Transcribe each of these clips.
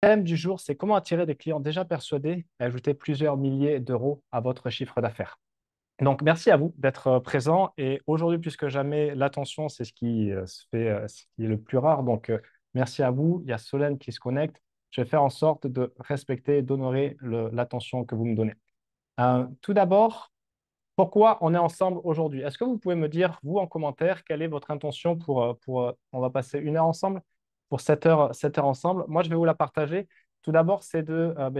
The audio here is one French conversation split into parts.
Thème du jour, c'est comment attirer des clients déjà persuadés et ajouter plusieurs milliers d'euros à votre chiffre d'affaires. Donc, merci à vous d'être présent. Et aujourd'hui, plus que jamais, l'attention, c'est ce qui se fait, ce qui est le plus rare. Donc, merci à vous. Il y a Solène qui se connecte. Je vais faire en sorte de respecter et d'honorer l'attention que vous me donnez. Tout d'abord, pourquoi on est ensemble aujourd'hui? Est-ce que vous pouvez me dire, vous, en commentaire, quelle est votre intention on va passer une heure ensemble, pour 7 heures ensemble? Moi, je vais vous la partager. Tout d'abord, c'est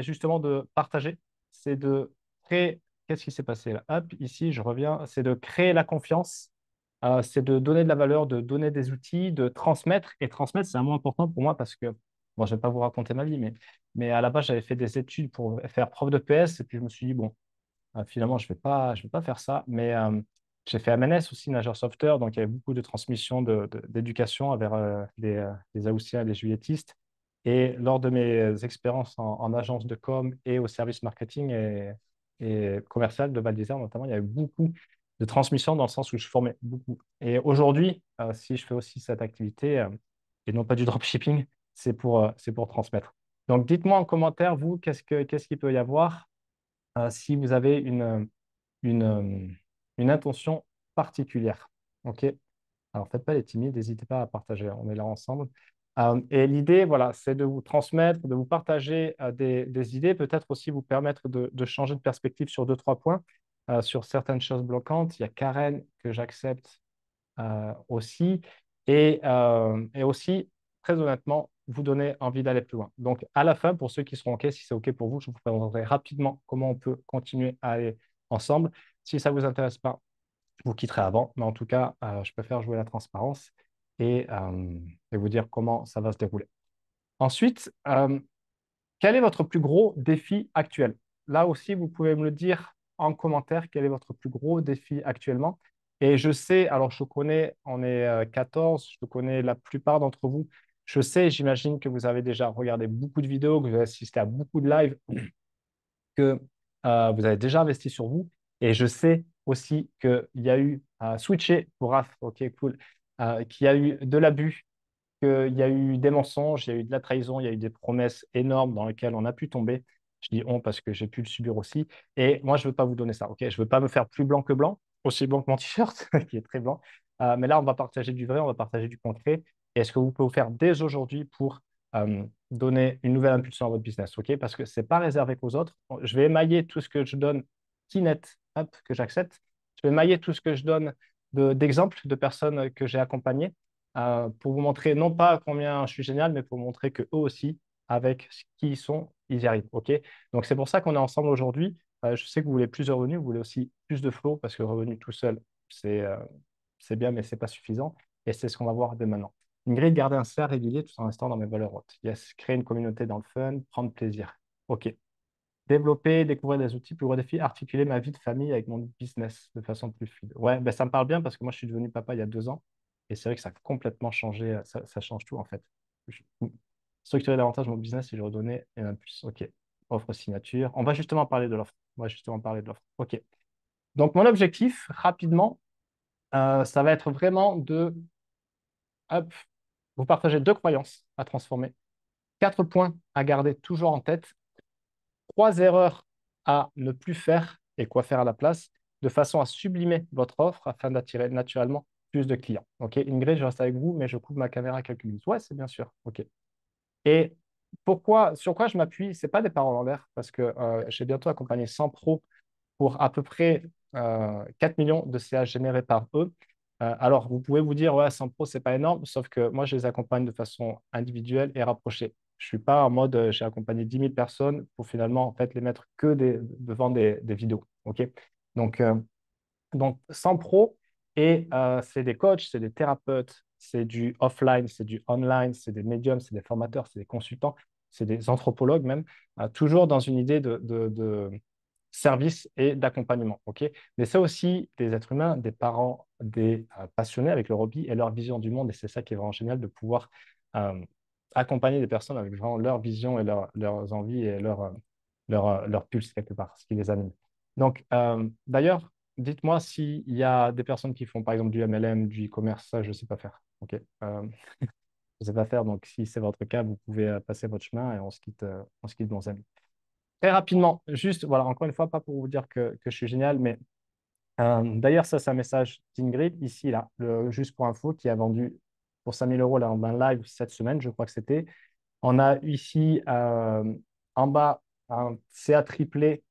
justement de partager, c'est de créer. Qu'est-ce qui s'est passé là? Hop, ici, je reviens. C'est de créer la confiance, c'est de donner de la valeur, de donner des outils, de transmettre. Et transmettre, c'est un mot important pour moi parce que, bon, je ne vais pas vous raconter ma vie, mais à la base, j'avais fait des études pour faire prof de PS et puis je me suis dit, bon, finalement, je vais pas faire ça, mais j'ai fait MNS aussi, nageur sauveteur, donc il y avait beaucoup de transmission d'éducation vers les Haussiens et les Juilletistes. Et lors de mes expériences en agence de com et au service marketing et commercial de Val d'Isère notamment, il y avait beaucoup de transmission dans le sens où je formais beaucoup. Et aujourd'hui, si je fais aussi cette activité, et non pas du dropshipping, c'est pour transmettre. Donc, dites-moi en commentaire, vous, qu'est-ce qu'il peut y avoir si vous avez une, euh, une intention particulière. OK? Alors, faites pas les timides, n'hésitez pas à partager, on est là ensemble. Et l'idée, voilà, c'est de vous transmettre, de vous partager des idées, peut-être aussi vous permettre de changer de perspective sur deux, trois points, sur certaines choses bloquantes. Il y a Karen que j'accepte aussi. Et aussi, très honnêtement, vous donner envie d'aller plus loin. Donc, à la fin, pour ceux qui seront OK, si c'est OK pour vous, je vous présenterai rapidement comment on peut continuer à aller ensemble. Si ça ne vous intéresse pas, vous quitterez avant. Mais en tout cas, je préfère jouer la transparence et vous dire comment ça va se dérouler. Ensuite, quel est votre plus gros défi actuel? Là aussi, vous pouvez me le dire en commentaire, quel est votre plus gros défi actuellement? Et je sais, alors je connais, on est 14, je connais la plupart d'entre vous. Je sais, j'imagine que vous avez déjà regardé beaucoup de vidéos, que vous avez assisté à beaucoup de lives, que vous avez déjà investi sur vous. Et je sais aussi qu'il y a eu switché pour RAF, ok, cool, qu'il y a eu de l'abus, qu'il y a eu des mensonges, il y a eu de la trahison, il y a eu des promesses énormes dans lesquelles on a pu tomber. Je dis on parce que j'ai pu le subir aussi. Et moi, je ne veux pas vous donner ça. Ok, je ne veux pas me faire plus blanc que blanc, aussi blanc que mon t-shirt, qui est très blanc. Mais là, on va partager du vrai, on va partager du concret. Et est-ce que vous pouvez vous faire dès aujourd'hui pour donner une nouvelle impulsion à votre business? Ok, parce que ce n'est pas réservé qu'aux autres. Je vais émailler tout ce que je donne qui net, hop, que j'accepte. Je vais émailler tout ce que je donne d'exemples de personnes que j'ai accompagnées pour vous montrer non pas combien je suis génial, mais pour vous montrer que eux aussi, avec qui ils sont, ils y arrivent. OK? Donc, c'est pour ça qu'on est ensemble aujourd'hui. Je sais que vous voulez plus de revenus, vous voulez aussi plus de flow, parce que le revenu tout seul, c'est euh, c'est bien, mais c'est pas suffisant. Et c'est ce qu'on va voir dès maintenant. Ingrid, garder un cercle régulier tout en restant dans mes valeurs hautes. Yes, créer une communauté dans le fun, prendre plaisir. OK. Développer, découvrir des outils, plus gros défi, articuler ma vie de famille avec mon business de façon plus fluide. Ouais, ben ça me parle bien parce que moi, je suis devenu papa il y a 2 ans et c'est vrai que ça a complètement changé, ça change tout en fait. Je- Structurer davantage mon business et lui redonner une impulse. OK. Offre signature. On va justement parler de l'offre. On va justement parler de l'offre. OK. Donc, mon objectif, rapidement, ça va être vraiment de hop, vous partager 2 croyances à transformer, 4 points à garder toujours en tête, 3 erreurs à ne plus faire et quoi faire à la place, de façon à sublimer votre offre afin d'attirer naturellement plus de clients. OK, Ingrid, je reste avec vous, mais je coupe ma caméra quelques minutes. Ouais, c'est bien sûr. OK. Et sur quoi je m'appuie? Ce n'est pas des paroles en l'air, parce que j'ai bientôt accompagné 100 pros pour à peu près 4 millions de CA générés par eux. Alors, vous pouvez vous dire, ouais, 100 pros, c'est pas énorme, sauf que moi, je les accompagne de façon individuelle et rapprochée. Je suis pas en mode, j'ai accompagné 10 000 personnes pour finalement, en fait, les mettre que devant des vidéos. OK? Donc, euh, donc, 100 pros, et c'est des coachs, c'est des thérapeutes, c'est du offline, c'est du online, c'est des médiums, c'est des formateurs, c'est des consultants, c'est des anthropologues même, toujours dans une idée de service et d'accompagnement. OK? Mais c'est aussi des êtres humains, des parents, des passionnés avec leur hobby et leur vision du monde. Et c'est ça qui est vraiment génial de pouvoir euh, accompagner des personnes avec vraiment leur vision et leurs envies et leur pulse quelque part, ce qui les anime. Donc, d'ailleurs, dites-moi s'il y a des personnes qui font par exemple du MLM, du e-commerce, ça, je ne sais pas faire. OK? chiffre d'affaires. Donc, si c'est votre cas, vous pouvez passer votre chemin et on se quitte, bons amis. Très rapidement, juste, voilà, encore une fois, pas pour vous dire que je suis génial, mais d'ailleurs, ça, c'est un message d'Ingrid, ici, là, juste pour info, qui a vendu pour 5 000 € là, en live cette semaine, je crois que c'était. On a ici en bas un CA triplé.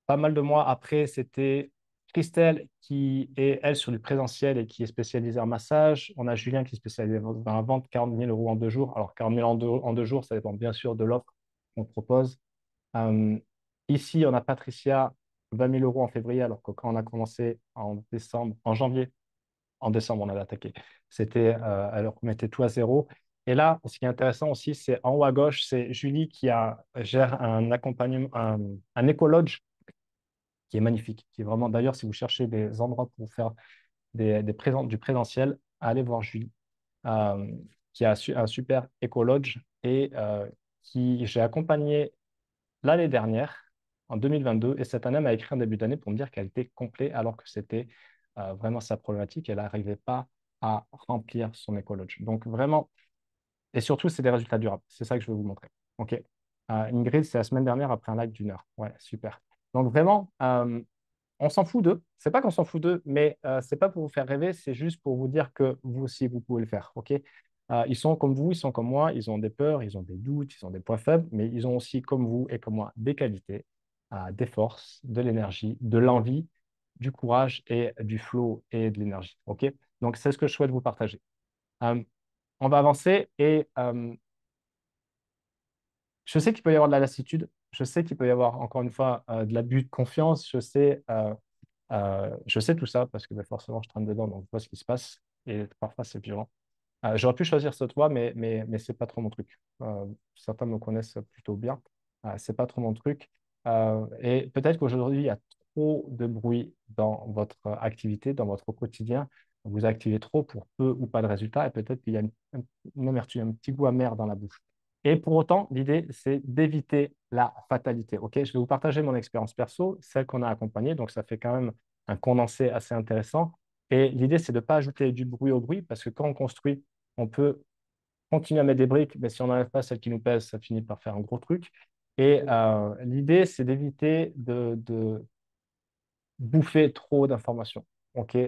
Pas mal de mois après, c'était Christelle qui est, elle, sur du présentiel et qui est spécialisée en massage. On a Julien qui est spécialisé dans la vente, 40 000 € en 2 jours. Alors, 40 000 en 2 jours, ça dépend bien sûr de l'offre qu'on propose. Euh, Ici, on a Patricia, 20 000 € en février, alors que quand on a commencé en décembre, en janvier, en décembre, on avait attaqué. C'était, alors qu'on mettait tout à zéro. Et là, ce qui est intéressant aussi, c'est en haut à gauche, c'est Julie qui gère un accompagnement, un écologe qui est magnifique, qui est vraiment, d'ailleurs, si vous cherchez des endroits pour faire du présentiel, allez voir Julie, euh, qui a un super écologe et qui j'ai accompagné l'année dernière, en 2022, et cette année, elle m'a écrit en début d'année pour me dire qu'elle était complète alors que c'était vraiment sa problématique. Elle n'arrivait pas à remplir son écologe. Donc vraiment, et surtout, c'est des résultats durables. C'est ça que je vais vous montrer. OK. Ingrid, c'est la semaine dernière après un live d'1 heure. Ouais, super. Donc vraiment, on s'en fout d'eux. C'est pas qu'on s'en fout d'eux, mais c'est pas pour vous faire rêver, c'est juste pour vous dire que vous aussi, vous pouvez le faire. OK? Ils sont comme vous, ils sont comme moi, ils ont des peurs, ils ont des doutes, ils ont des points faibles, mais ils ont aussi, comme vous et comme moi, des qualités, des forces, de l'énergie, de l'envie, du courage et du flow et de l'énergie. OK? Donc, c'est ce que je souhaite vous partager. Euh, on va avancer et je sais qu'il peut y avoir de la lassitude, je sais qu'il peut y avoir, encore une fois, de l'abus de confiance, je sais tout ça parce que ben, forcément, je traîne dedans, donc je vois ce qui se passe et parfois c'est violent. J'aurais pu choisir cette voie, mais ce n'est pas trop mon truc. Certains me connaissent plutôt bien. C'est pas trop mon truc. Et peut-être qu'aujourd'hui, il y a trop de bruit dans votre activité, dans votre quotidien. Vous activez trop pour peu ou pas de résultats et peut-être qu'il y a une amertume, un petit goût amer dans la bouche. Et pour autant, l'idée, c'est d'éviter la fatalité. Ok, je vais vous partager mon expérience perso, celle qu'on a accompagnée. Donc, ça fait quand même un condensé assez intéressant. Et l'idée, c'est de ne pas ajouter du bruit au bruit parce que quand on construit, on peut continuer à mettre des briques, mais si on n'enlève pas celles qui nous pèsent, ça finit par faire un gros truc. Et l'idée, c'est d'éviter de bouffer trop d'informations. OK?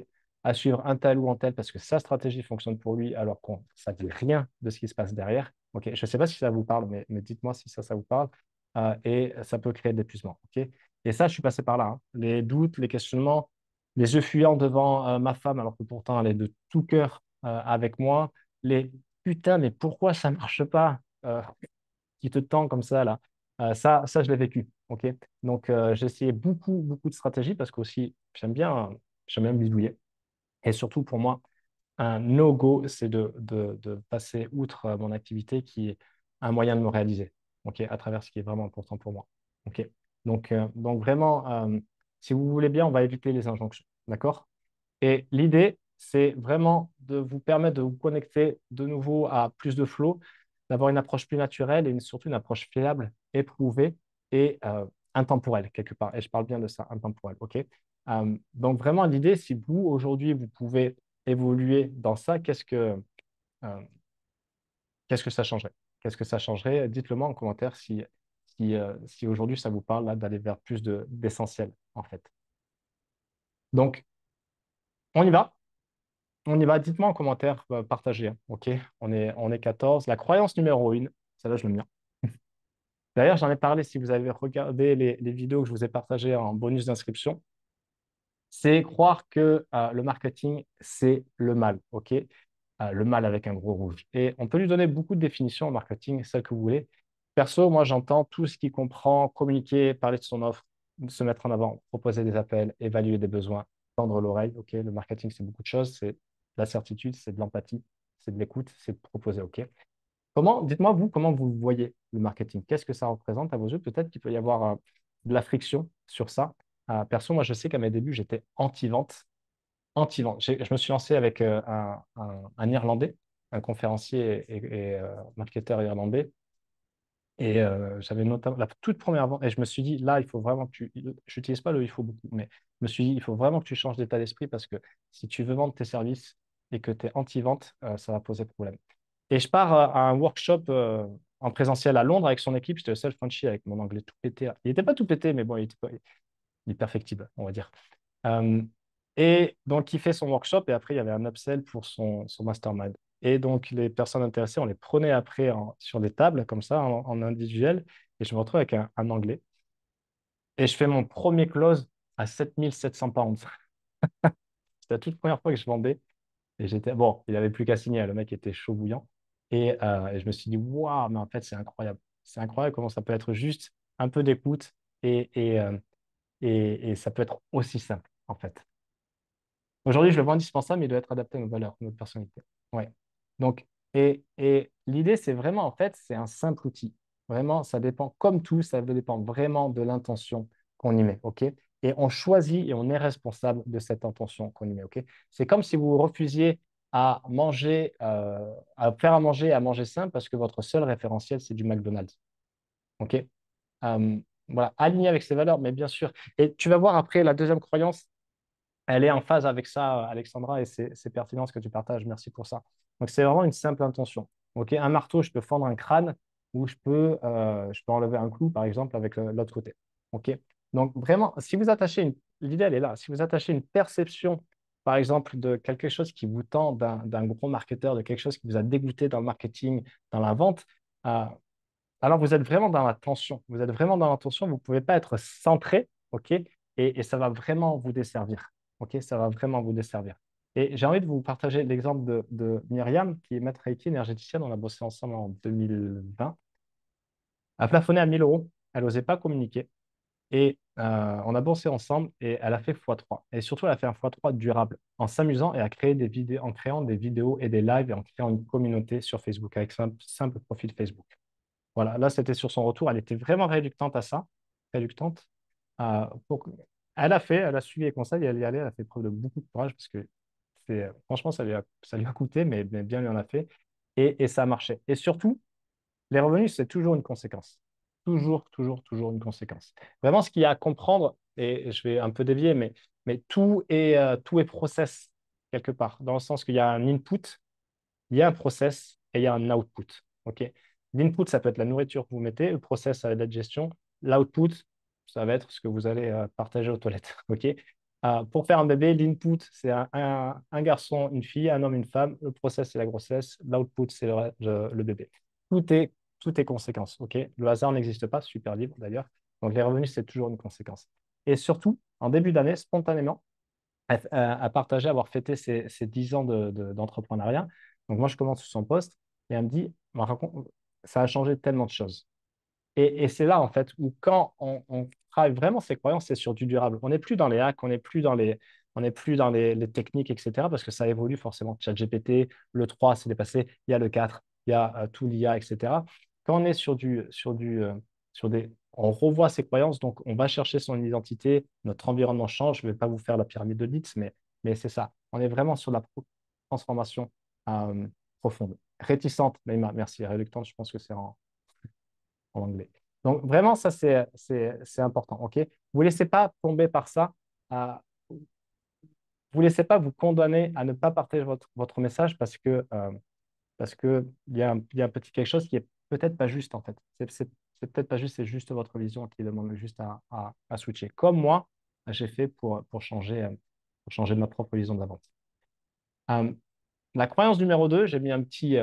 À suivre un tel ou un tel parce que sa stratégie fonctionne pour lui alors qu'on ça dit rien de ce qui se passe derrière. OK? Je ne sais pas si ça vous parle, mais dites-moi si ça vous parle. Et ça peut créer de l'épuisement. OK? Et ça, je suis passé par là, hein. Les doutes, les questionnements, les yeux fuyants devant ma femme alors que pourtant elle est de tout cœur avec moi. Les putain, mais pourquoi ça ne marche pas? Qui te tend comme ça, là. Ça, je l'ai vécu. OK? Donc, j'ai essayé beaucoup, beaucoup de stratégies parce qu'aussi, j'aime bien bidouiller. Et surtout, pour moi, un no-go, c'est de passer outre mon activité qui est un moyen de me réaliser, OK? À travers ce qui est vraiment important pour moi. OK? Donc vraiment, si vous voulez bien, on va éviter les injonctions. D'accord? Et l'idée, c'est vraiment de vous permettre de vous connecter de nouveau à plus de flow, d'avoir une approche plus naturelle et surtout une approche fiable, éprouvée et intemporelle quelque part. Et je parle bien de ça, intemporelle. OK? Donc vraiment, l'idée, si vous, aujourd'hui, vous pouvez évoluer dans ça, euh, qu'est-ce que ça changerait? Qu'est-ce que ça changerait? Dites-le moi en commentaire si aujourd'hui, ça vous parle là, d'aller vers plus d'essentiel, en fait. Donc, on y va. On y va, dites-moi en commentaire, partagez, hein, OK? On est 14. La croyance numéro 1, celle-là, je l'aime bien. D'ailleurs, j'en ai parlé si vous avez regardé les vidéos que je vous ai partagées en bonus d'inscription. C'est croire que le marketing, c'est le mal, OK? Le mal avec un gros rouge. Et on peut lui donner beaucoup de définitions au marketing, celle que vous voulez. Perso, moi, j'entends tout ce qui comprend communiquer, parler de son offre, se mettre en avant, proposer des appels, évaluer des besoins, tendre l'oreille. OK? Le marketing, c'est beaucoup de choses. C'est de la certitude, c'est de l'empathie, c'est de l'écoute, c'est de proposer. OK? Dites-moi, vous, comment vous voyez le marketing? Qu'est-ce que ça représente à vos yeux? Peut-être qu'il peut y avoir de la friction sur ça. Perso, moi, je sais qu'à mes débuts, j'étais anti-vente. Anti-vente. Je me suis lancé avec un Irlandais, un conférencier et marketeur irlandais. Et j'avais notamment la toute première vente. Et je me suis dit, là, il faut vraiment que tu. Je n'utilise pas le il faut beaucoup, mais je me suis dit, il faut vraiment que tu changes d'état d'esprit parce que si tu veux vendre tes services et que tu es anti-vente, ça va poser problème. Et je pars à un workshop en présentiel à Londres avec son équipe. J'étais le seul Frenchie avec mon anglais tout pété. Il n'était pas tout pété, mais bon, il est perfectible, on va dire. Euh, et donc, il fait son workshop et après, il y avait un upsell pour son mastermind. Et donc, les personnes intéressées, on les prenait après sur des tables, comme ça, en individuel. Et je me retrouve avec un anglais. Et je fais mon premier close à 7 700 pounds. C'était la toute première fois que je vendais. Et j'étais, bon, il avait plus qu'à signer, le mec était chaud bouillant. Et je me suis dit, waouh, mais en fait, c'est incroyable. C'est incroyable comment ça peut être juste un peu d'écoute et ça peut être aussi simple, en fait. Aujourd'hui, je le vois indispensable, mais il doit être adapté à nos valeurs, à notre personnalité. Ouais. Donc, et l'idée, c'est vraiment, en fait, c'est un simple outil. Vraiment, ça dépend, comme tout, ça dépend vraiment de l'intention qu'on y met, OK? Et on choisit et on est responsable de cette intention qu'on y met, OK? C'est comme si vous refusiez à manger, à faire à manger simple parce que votre seul référentiel, c'est du McDonald's, OK? Voilà, aligné avec ces valeurs, mais bien sûr. Et tu vas voir après la deuxième croyance, elle est en phase avec ça, Alexandra, et c'est pertinent ce que tu partages. Merci pour ça. Donc, c'est vraiment une simple intention. Ok, un marteau, je peux fendre un crâne ou je peux enlever un clou, par exemple, avec l'autre côté. Ok, donc vraiment, si vous attachez l'idée, elle est là. Si vous attachez une perception, par exemple, de quelque chose qui vous tend d'un gros marketeur, de quelque chose qui vous a dégoûté dans le marketing, dans la vente, euh, alors, vous êtes vraiment dans la tension. Vous êtes vraiment dans la tension. Vous ne pouvez pas être centré, OK? Et ça va vraiment vous desservir. OK? Ça va vraiment vous desservir. Et j'ai envie de vous partager l'exemple de Myriam, qui est maître Reiki énergéticienne. On a bossé ensemble en 2020. Elle a plafonné à 1 000 euros. Elle n'osait pas communiquer. Et on a bossé ensemble et elle a fait x3. Et surtout, elle a fait un x3 durable en s'amusant et à créer des vidéos, en créant des vidéos et des lives et en créant une communauté sur Facebook avec un simple profil Facebook. Voilà, là, c'était sur son retour. Elle était vraiment réductante à ça, réductante. Euh, pour- elle a suivi les conseils, elle y allait, elle a fait preuve de beaucoup de courage parce que franchement, ça lui a coûté, mais bien lui en a fait. Et ça a marché. Et surtout, les revenus, c'est toujours une conséquence. Toujours, toujours, toujours une conséquence. Vraiment, ce qu'il y a à comprendre, et je vais un peu dévier, mais tout est process quelque part, dans le sens qu'il y a un input, il y a un process et il y a un output. OK? L'input, ça peut être la nourriture que vous mettez. Le process, ça va être la digestion. L'output, ça va être ce que vous allez partager aux toilettes. OK? Pour faire un bébé, l'input, c'est un garçon, une fille, un homme, une femme. Le process, c'est la grossesse. L'output, c'est le bébé. Tout est, tout est conséquence. OK? Le hasard n'existe pas, super libre d'ailleurs. Donc, les revenus, c'est toujours une conséquence. Et surtout, en début d'année, spontanément, à partager, avoir fêté ses 10 ans d'entrepreneuriat. Donc moi, je commence sur son poste et elle me dit, ça a changé tellement de choses. Et c'est là, en fait, où quand on travaille vraiment ses croyances, c'est sur du durable. On n'est plus dans les hacks, on n'est plus dans les techniques, etc. Parce que ça évolue forcément. ChatGPT, le 3 c'est dépassé, il y a le 4 il y a tout l'IA, etc. Quand on est on revoit ses croyances, donc on va chercher son identité, notre environnement change. Je ne vais pas vous faire la pyramide de Litz, mais c'est ça. On est vraiment sur la transformation euh, profonde. Réticente, mais merci. Réductante, je pense que c'est en anglais. Donc, vraiment, ça, c'est important. OK? Vous ne laissez pas tomber par ça. euh, vous ne laissez pas vous condamner à ne pas partager votre message parce que il y a un petit quelque chose qui est peut-être pas juste, en fait. C'est peut-être pas juste, c'est juste votre vision qui demande juste à switcher. Comme moi, j'ai fait pour changer ma propre vision de la vente. Euh, la croyance numéro 2, j'ai mis un petit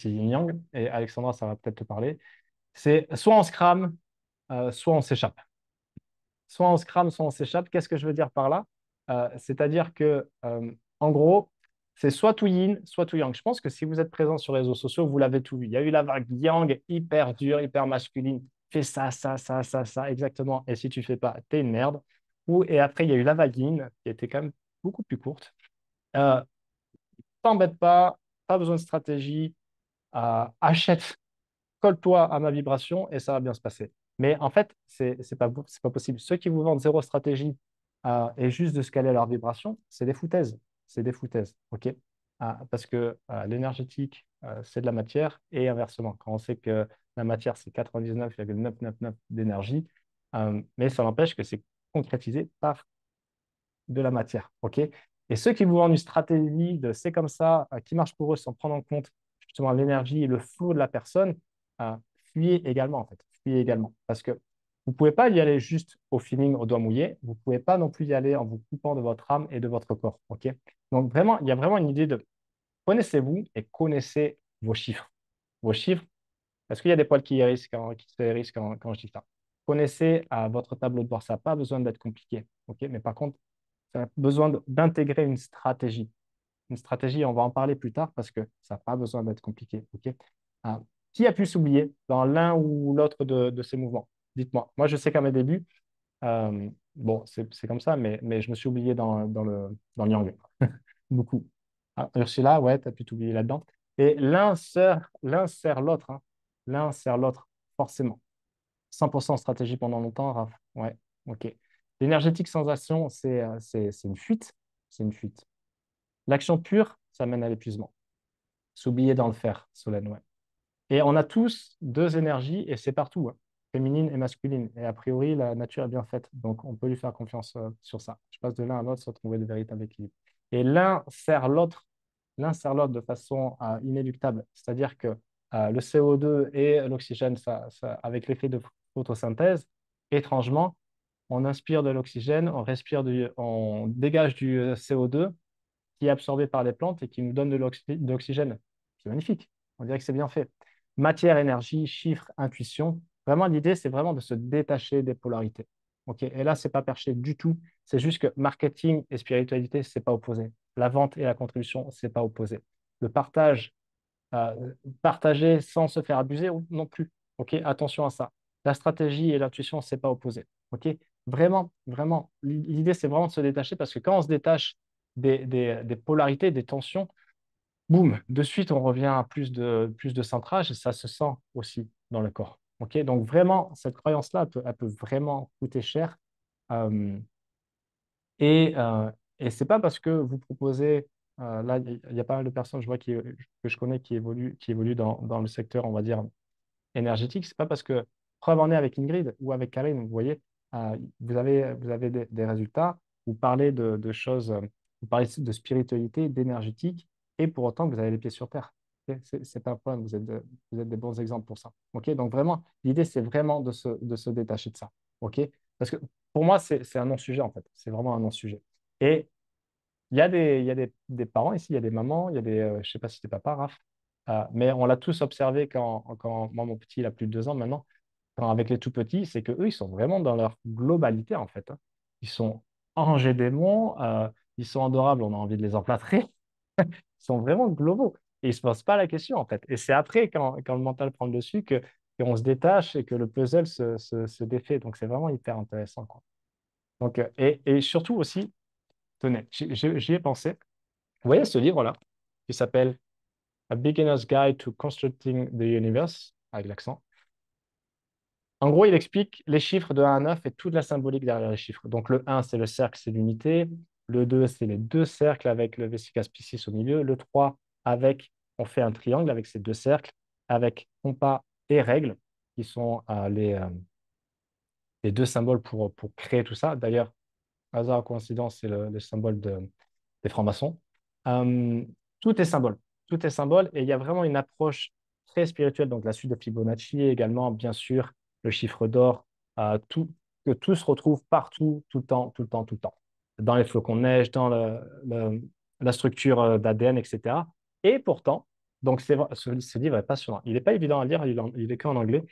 yin-yang, et Alexandra, ça va peut-être te parler. C'est soit on se crame, soit on s'échappe. Soit on se crame, soit on s'échappe. Qu'est-ce que je veux dire par là? C'est-à-dire que, en gros, c'est soit tout yin, soit tout yang. Je pense que si vous êtes présent sur les réseaux sociaux, vous l'avez tout vu. Il y a eu la vague yang hyper dure, hyper masculine. Fais ça, ça, ça, ça, ça, exactement. Et si tu fais pas, t'es une merde. Et après, il y a eu la vague yin, qui était quand même beaucoup plus courte. Euh, T'embête pas besoin de stratégie. Achète, colle-toi à ma vibration et ça va bien se passer. Mais en fait, c'est pas possible. Ceux qui vous vendent zéro stratégie et juste de se caler à leur vibration, c'est des foutaises. C'est des foutaises. OK? Parce que l'énergétique, c'est de la matière et inversement. Quand on sait que la matière, c'est 99,999 d'énergie, mais ça n'empêche que c'est concrétisé par de la matière. OK? Et ceux qui vous vendent une stratégie de c'est comme ça, qui marche pour eux sans prendre en compte justement l'énergie et le flow de la personne, euh, fuyez également en fait. Fuyez également. Parce que vous ne pouvez pas y aller juste au feeling, au doigt mouillé. Vous ne pouvez pas non plus y aller en vous coupant de votre âme et de votre corps. OK? Donc vraiment, il y a vraiment une idée de connaissez-vous et connaissez vos chiffres. Vos chiffres, parce qu'il y a des poils qui hérissent qui se hérissent quand je dis ça. Connaissez votre tableau de bord. Ça n'a pas besoin d'être compliqué. OK? Mais par contre, ça a besoin d'intégrer une stratégie. Une stratégie, on va en parler plus tard parce que ça n'a pas besoin d'être compliqué. OK? Ah, qui a pu s'oublier dans l'un ou l'autre de ces mouvements? Dites-moi. Moi, je sais qu'à mes débuts, bon, c'est comme ça, mais je me suis oublié dans le yang. Beaucoup. Ah, Ursula, ouais, tu as pu t'oublier là-dedans. Et l'un sert l'autre. Hein. L'un sert l'autre, forcément. 100% stratégie pendant longtemps, Raph. Ouais, ok. L'énergétique sans action, c'est une fuite. C'est une fuite. L'action pure, ça mène à l'épuisement. S'oublier dans le faire, Solène, ouais. Et on a tous deux énergies et c'est partout, hein, féminine et masculine. Et a priori, la nature est bien faite. Donc, on peut lui faire confiance sur ça. Je passe de l'un à l'autre sans trouver le véritable équilibre. Et l'un sert l'autre de façon inéluctable. C'est-à-dire que le CO2 et l'oxygène, avec l'effet de photosynthèse, étrangement, on inspire de l'oxygène, on dégage du CO2 qui est absorbé par les plantes et qui nous donne de l'oxygène. C'est magnifique. On dirait que c'est bien fait. Matière, énergie, chiffres, intuition. Vraiment, l'idée, c'est vraiment de se détacher des polarités. OK? Et là, c'est pas perché du tout. C'est juste que marketing et spiritualité, c'est pas opposé. La vente et la contribution, c'est pas opposé. Le partager sans se faire abuser non plus. OK? Attention à ça. La stratégie et l'intuition, c'est pas opposé. OK? Vraiment, vraiment. L'idée, c'est vraiment de se détacher parce que quand on se détache des polarités, des tensions, boum, de suite, on revient à plus de centrage et ça se sent aussi dans le corps. OK? Donc, vraiment, cette croyance-là, elle peut vraiment coûter cher. Euh, et ce n'est pas parce que vous proposez, là, il y a pas mal de personnes, je vois, que je connais qui évoluent dans le secteur, on va dire, énergétique. C'est pas parce que, preuve en est avec Ingrid ou avec Karine, vous voyez, vous avez des résultats, vous parlez de choses, vous parlez de spiritualité, d'énergétique, et pour autant, vous avez les pieds sur terre. Ok. C'est pas un problème, vous êtes des bons exemples pour ça. Ok. Donc vraiment, l'idée, c'est vraiment de se détacher de ça. Ok. Parce que pour moi, c'est un non-sujet, en fait. C'est vraiment un non-sujet. Et il y a des parents ici, il y a des mamans, il y a je ne sais pas si c'était papa, Raph, mais on l'a tous observé quand moi, mon petit, il a plus de 2 ans maintenant, quand avec les tout petits, c'est qu'eux, ils sont vraiment dans leur globalité, en fait. Hein. Ils sont enragés démons, ils sont adorables, on a envie de les emplâtrer, ils sont vraiment globaux. Et ils ne se posent pas la question, en fait. Et c'est après, quand le mental prend le dessus, qu'on se détache et que le puzzle se défait. Donc, c'est vraiment hyper intéressant, quoi. Donc, et surtout aussi, tenez, j'y ai pensé. Vous voyez ce livre-là, qui s'appelle A Beginner's Guide to Constructing the Universe, avec l'accent. En gros, il explique les chiffres de 1 à 9 et toute la symbolique derrière les chiffres. Donc, le 1, c'est le cercle, c'est l'unité. Le 2, c'est les deux cercles avec le Vesica Piscis au milieu. Le 3, on fait un triangle avec ces deux cercles, avec compas et règles, qui sont les deux symboles pour créer tout ça. D'ailleurs, hasard, coïncidence, c'est le symbole des francs-maçons. Euh, tout est symbole. Tout est symbole et il y a vraiment une approche très spirituelle. Donc, la suite de Fibonacci également, bien sûr, le chiffre d'or, que tout se retrouve partout, tout le temps, tout le temps, tout le temps. Dans les flocons de neige, dans la structure d'ADN, etc. Et pourtant, donc ce livre est passionnant. Il n'est pas évident à lire, il est qu'en anglais.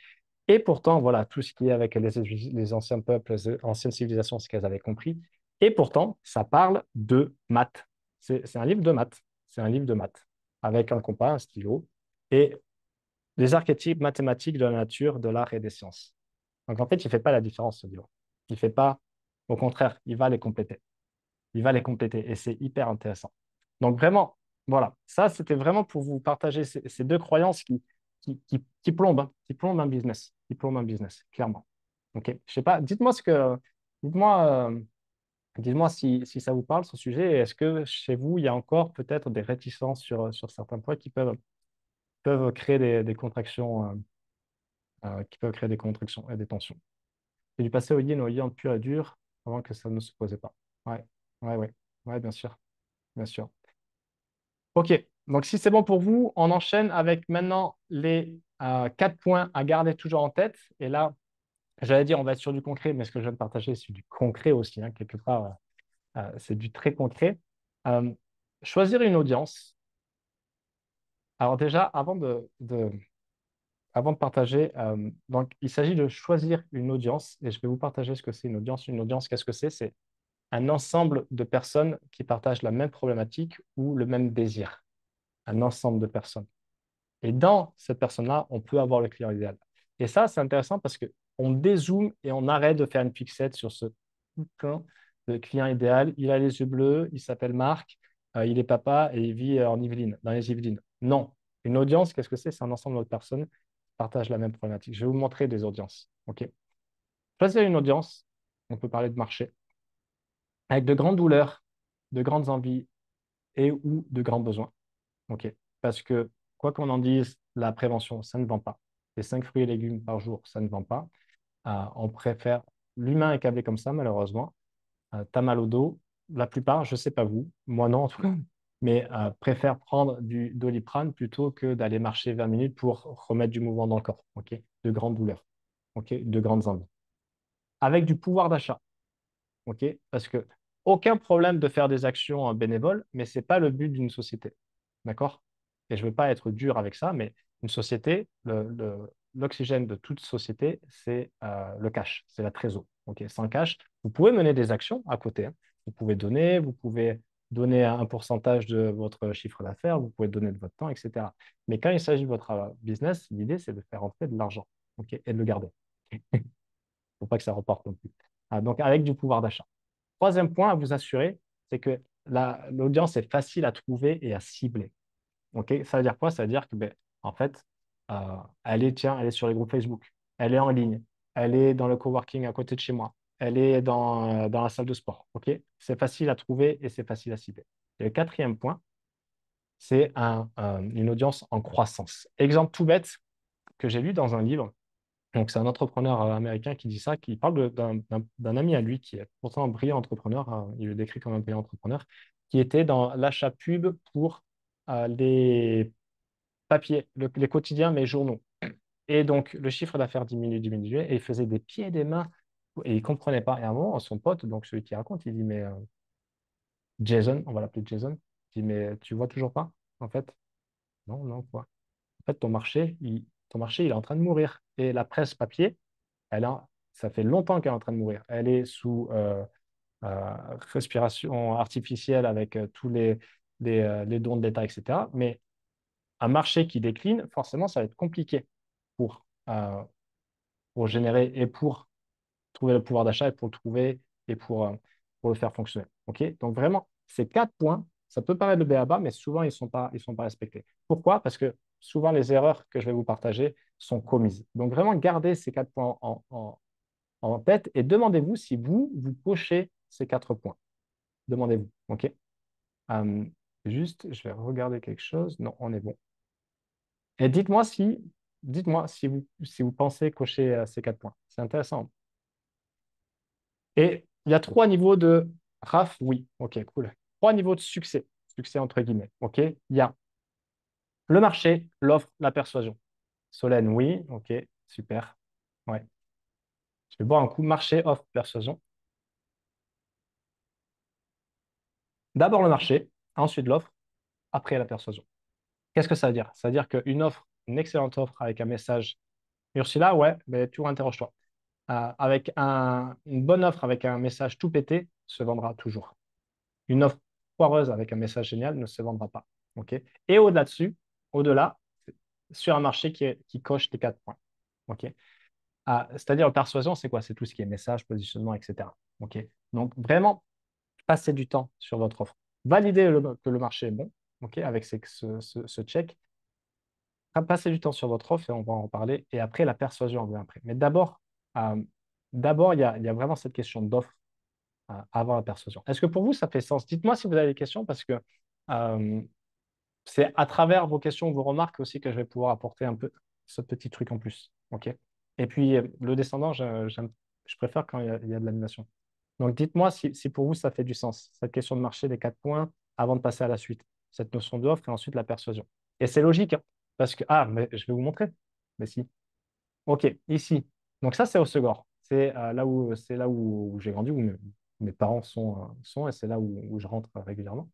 Et pourtant, voilà, tout ce qui est avec les anciens peuples, les anciennes civilisations, ce qu'elles avaient compris. Et pourtant, ça parle de maths. C'est un livre de maths. C'est un livre de maths, avec un compas, un stylo, et les archétypes mathématiques de la nature, de l'art et des sciences. Donc, en fait, il ne fait pas la différence, ce livre. Il ne fait pas, au contraire, il va les compléter. Il va les compléter, et c'est hyper intéressant. Donc, vraiment, voilà, ça, c'était vraiment pour vous partager ces deux croyances qui plombent, hein, qui plombent un business, qui plombent un business, clairement. OK? Je sais pas, dites-moi, dites-moi si ça vous parle, ce sujet. Et est-ce que chez vous, il y a encore peut-être des réticences sur certains points qui peuvent créer des contractions, qui peuvent créer des contractions et des tensions? Et du passé au yin pur et dur avant que ça ne se posait pas. Ouais, ouais, ouais, ouais, bien sûr. bien sûr. OK. Donc, si c'est bon pour vous, on enchaîne avec maintenant les 4 points à garder toujours en tête. Et là, j'allais dire, on va être sur du concret, mais ce que je viens de partager, c'est du concret aussi, hein, quelque part. C'est du très concret. Euh, Choisir une audience. Alors déjà, avant de partager, donc, il s'agit de choisir une audience et je vais vous partager ce que c'est une audience. Une audience, qu'est-ce que c'est? C'est un ensemble de personnes qui partagent la même problématique ou le même désir. Un ensemble de personnes. Et dans cette personne-là, on peut avoir le client idéal. Et ça, c'est intéressant parce qu'on dézoome et on arrête de faire une fixette sur ce bouquin de client idéal. Il a les yeux bleus, il s'appelle Marc, il est papa et il vit en Yvelines, dans les Yvelines. Non. Une audience, qu'est-ce que c'est? C'est un ensemble de personnes qui partagent la même problématique. Je vais vous montrer des audiences. OK. Choisir une audience, on peut parler de marché, avec de grandes douleurs, de grandes envies et ou de grands besoins. OK. Parce que, quoi qu'on en dise, la prévention, ça ne vend pas. Les 5 fruits et légumes par jour, ça ne vend pas. On préfère. L'humain est câblé comme ça, malheureusement. T'as mal au dos. La plupart, je ne sais pas vous, moi non en tout cas, mais préfèrent prendre du Doliprane plutôt que d'aller marcher 20 minutes pour remettre du mouvement dans le corps. OK. De grandes douleurs. OK. De grandes envies. Avec du pouvoir d'achat. OK. Parce que aucun problème de faire des actions bénévoles, mais ce n'est pas le but d'une société. D'accord? Et je ne veux pas être dur avec ça, mais une société, l'oxygène de toute société, c'est le cash, c'est la trésor. Ok. Sans cash, vous pouvez mener des actions à côté, hein. Vous pouvez donner un pourcentage de votre chiffre d'affaires, vous pouvez donner de votre temps, etc. Mais quand il s'agit de votre business, l'idée, c'est de faire entrer de l'argent, ok, et de le garder. Il ne faut pas que ça reporte non plus. Donc, avec du pouvoir d'achat. Troisième point à vous assurer, c'est que l'audience est facile à trouver et à cibler. OK? Ça veut dire quoi? Ça veut dire que, ben, en fait, elle est sur les groupes Facebook, elle est en ligne, elle est dans le coworking à côté de chez moi, elle est dans la salle de sport. OK? C'est facile à trouver et c'est facile à cibler. Et le quatrième point, c'est une audience en croissance. Exemple tout bête que j'ai lu dans un livre. Donc, c'est un entrepreneur américain qui dit ça, qui parle d'un ami à lui qui est pourtant un brillant entrepreneur, hein, il le décrit comme un brillant entrepreneur, qui était dans l'achat pub pour les papiers, les quotidiens, mais journaux. Et donc, le chiffre d'affaires diminuait, et il faisait des pieds et des mains, et il ne comprenait pas. Et à un moment, son pote, donc celui qui raconte, il dit, mais Jason, on va l'appeler Jason, il dit, mais tu vois toujours pas, en fait? Non, non, quoi. En fait, ton marché, il est en train de mourir. Et la presse papier, ça fait longtemps qu'elle est en train de mourir. Elle est sous respiration artificielle avec tous les dons de l'État, etc. Mais un marché qui décline, forcément, ça va être compliqué pour, euh, pour générer et pour trouver le pouvoir d'achat et pour le trouver et pour le faire fonctionner. OK? Donc, vraiment, ces 4 points, ça peut paraître le b.a.-ba, mais souvent, ils sont pas respectés. Pourquoi? Parce que souvent, les erreurs que je vais vous partager sont commises. Donc, vraiment, gardez ces 4 points en tête et demandez-vous si vous cochez ces 4 points. Demandez-vous. OK? Euh, Juste, je vais regarder quelque chose. Non, on est bon. Et dites-moi si vous pensez cocher ces 4 points. C'est intéressant. Et il y a 3 niveaux de RAF, oui. OK, cool. 3 niveaux de succès. Succès entre guillemets. OK? Il y a le marché, l'offre, la persuasion. Solène, oui. OK, super. Ouais. Je vais boire un coup. Marché, offre, persuasion. D'abord le marché, ensuite l'offre, après la persuasion. Qu'est-ce que ça veut dire? Ça veut dire qu'une offre, une excellente offre avec un message Ursula, ouais, mais tu interroge-toi. Avec une bonne offre avec un message tout pété se vendra toujours. Une offre foireuse avec un message génial ne se vendra pas. OK? Et au-delà, sur un marché qui coche les 4 points. OK? C'est-à-dire, la persuasion, c'est quoi? C'est tout ce qui est message, positionnement, etc. OK? Donc, vraiment, passez du temps sur votre offre. Validez que le marché est bon, OK, avec ce check. Passez du temps sur votre offre et on va en parler. Et après, la persuasion, on vient après. Mais euh, d'abord, il y a vraiment cette question d'offre avant la persuasion. Est-ce que pour vous, ça fait sens? Dites-moi si vous avez des questions parce que euh, c'est à travers vos questions, vos remarques aussi que je vais pouvoir apporter un peu ce petit truc en plus. OK? Et puis, le descendant, je préfère quand il y a de l'animation. Donc, dites-moi si pour vous, ça fait du sens. Cette question de marché des 4 points, avant de passer à la suite. Cette notion d'offre et ensuite la persuasion. Et c'est logique, hein, parce que, ah, mais je vais vous montrer. Mais si. OK, ici. Donc ça, c'est au Segor. C'est là où j'ai grandi, où mes parents sont et c'est là où je rentre régulièrement.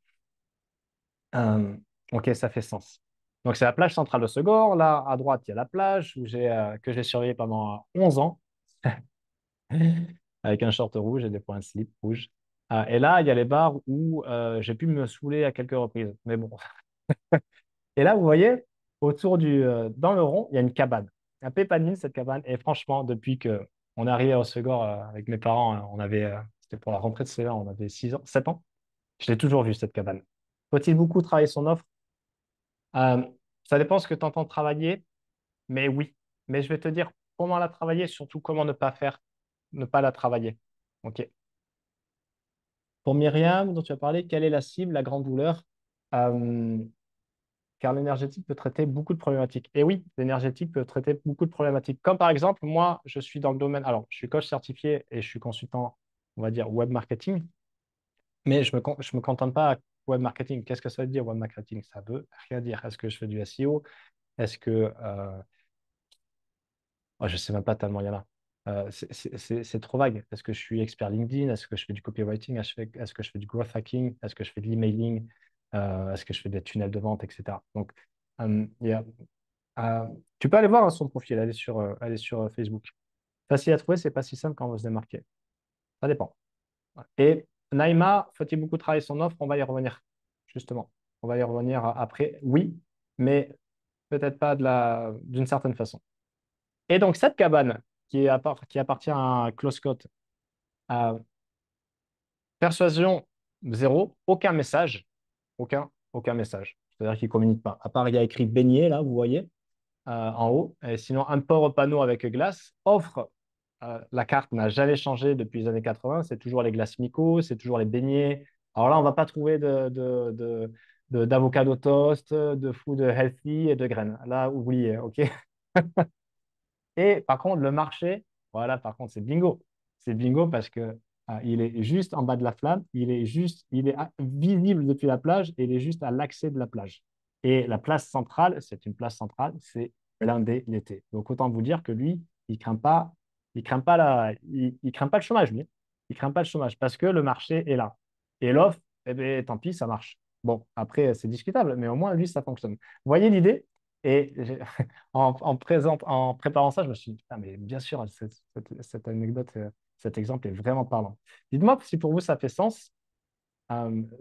Euh, OK, ça fait sens. Donc c'est la plage centrale de Segor. Là, à droite, il y a la plage que j'ai surveillée pendant 11 ans avec un short rouge et des fois un slip rouge. Et là, il y a les bars où j'ai pu me saouler à quelques reprises. Mais bon. Et là, vous voyez, dans le rond, il y a une cabane. Un pépanine, cette cabane. Et franchement, depuis que on est arrivé au Segor avec mes parents, hein, c'était pour la rentrée de CE1, on avait 6 ans, 7 ans. Je l'ai toujours vu, cette cabane. Faut-il beaucoup travailler son offre? Euh, Ça dépend ce que tu entends travailler, mais oui. Mais je vais te dire comment la travailler, surtout comment ne pas la travailler. OK. Pour Myriam, dont tu as parlé, quelle est la cible, la grande douleur? Euh, Car l'énergétique peut traiter beaucoup de problématiques. Et oui, l'énergétique peut traiter beaucoup de problématiques. Comme par exemple, moi, je suis dans le domaine, alors, je suis coach certifié et je suis consultant, on va dire, web marketing, mais je me contente pas à web marketing. Qu'est-ce que ça veut dire, web marketing? Ça veut rien dire. Est-ce que je fais du SEO? Est-ce que, oh, je sais même pas tellement il y en a. C'est trop vague. Est-ce que je suis expert LinkedIn? Est-ce que je fais du copywriting? Est-ce que je fais du growth hacking? Est-ce que je fais de l'emailing? Est-ce que je fais des tunnels de vente, etc. Donc, il y a Euh, tu peux aller voir hein, son profil, aller sur Facebook. Facile à trouver, c'est pas si simple quand on veut se démarquer. Ça dépend. Et Naïma, faut-il beaucoup travailler son offre? On va y revenir, justement. On va y revenir après. Oui, mais peut-être pas d'une certaine façon. Et donc, cette cabane qui appartient à Closecott, persuasion zéro, aucun message, aucun message. C'est-à-dire qu'il ne communique pas. À part, il y a écrit beignet, là, vous voyez. En haut. Et sinon, un port au panneau avec glace. Offre, la carte n'a jamais changé depuis les années 80. C'est toujours les glaces Miko, c'est toujours les beignets. Alors là, on ne va pas trouver d'avocado toast, de food healthy et de graines. Là, oubliez, OK? Et par contre, le marché, voilà, par contre, c'est bingo. C'est bingo parce que il est juste en bas de la flamme, il est visible depuis la plage et il est juste à l'accès de la plage. Et la place centrale, c'est une place centrale, c'est blindé l'été. Donc autant vous dire que lui, il craint pas le chômage, lui. Il craint pas le chômage parce que le marché est là. Et l'offre, eh bien, tant pis, ça marche. Bon, après, c'est discutable, mais au moins, lui, ça fonctionne. Vous voyez l'idée? Et en préparant ça, je me suis dit, putain, mais bien sûr, cette anecdote, cet exemple est vraiment parlant. Dites-moi si pour vous ça fait sens.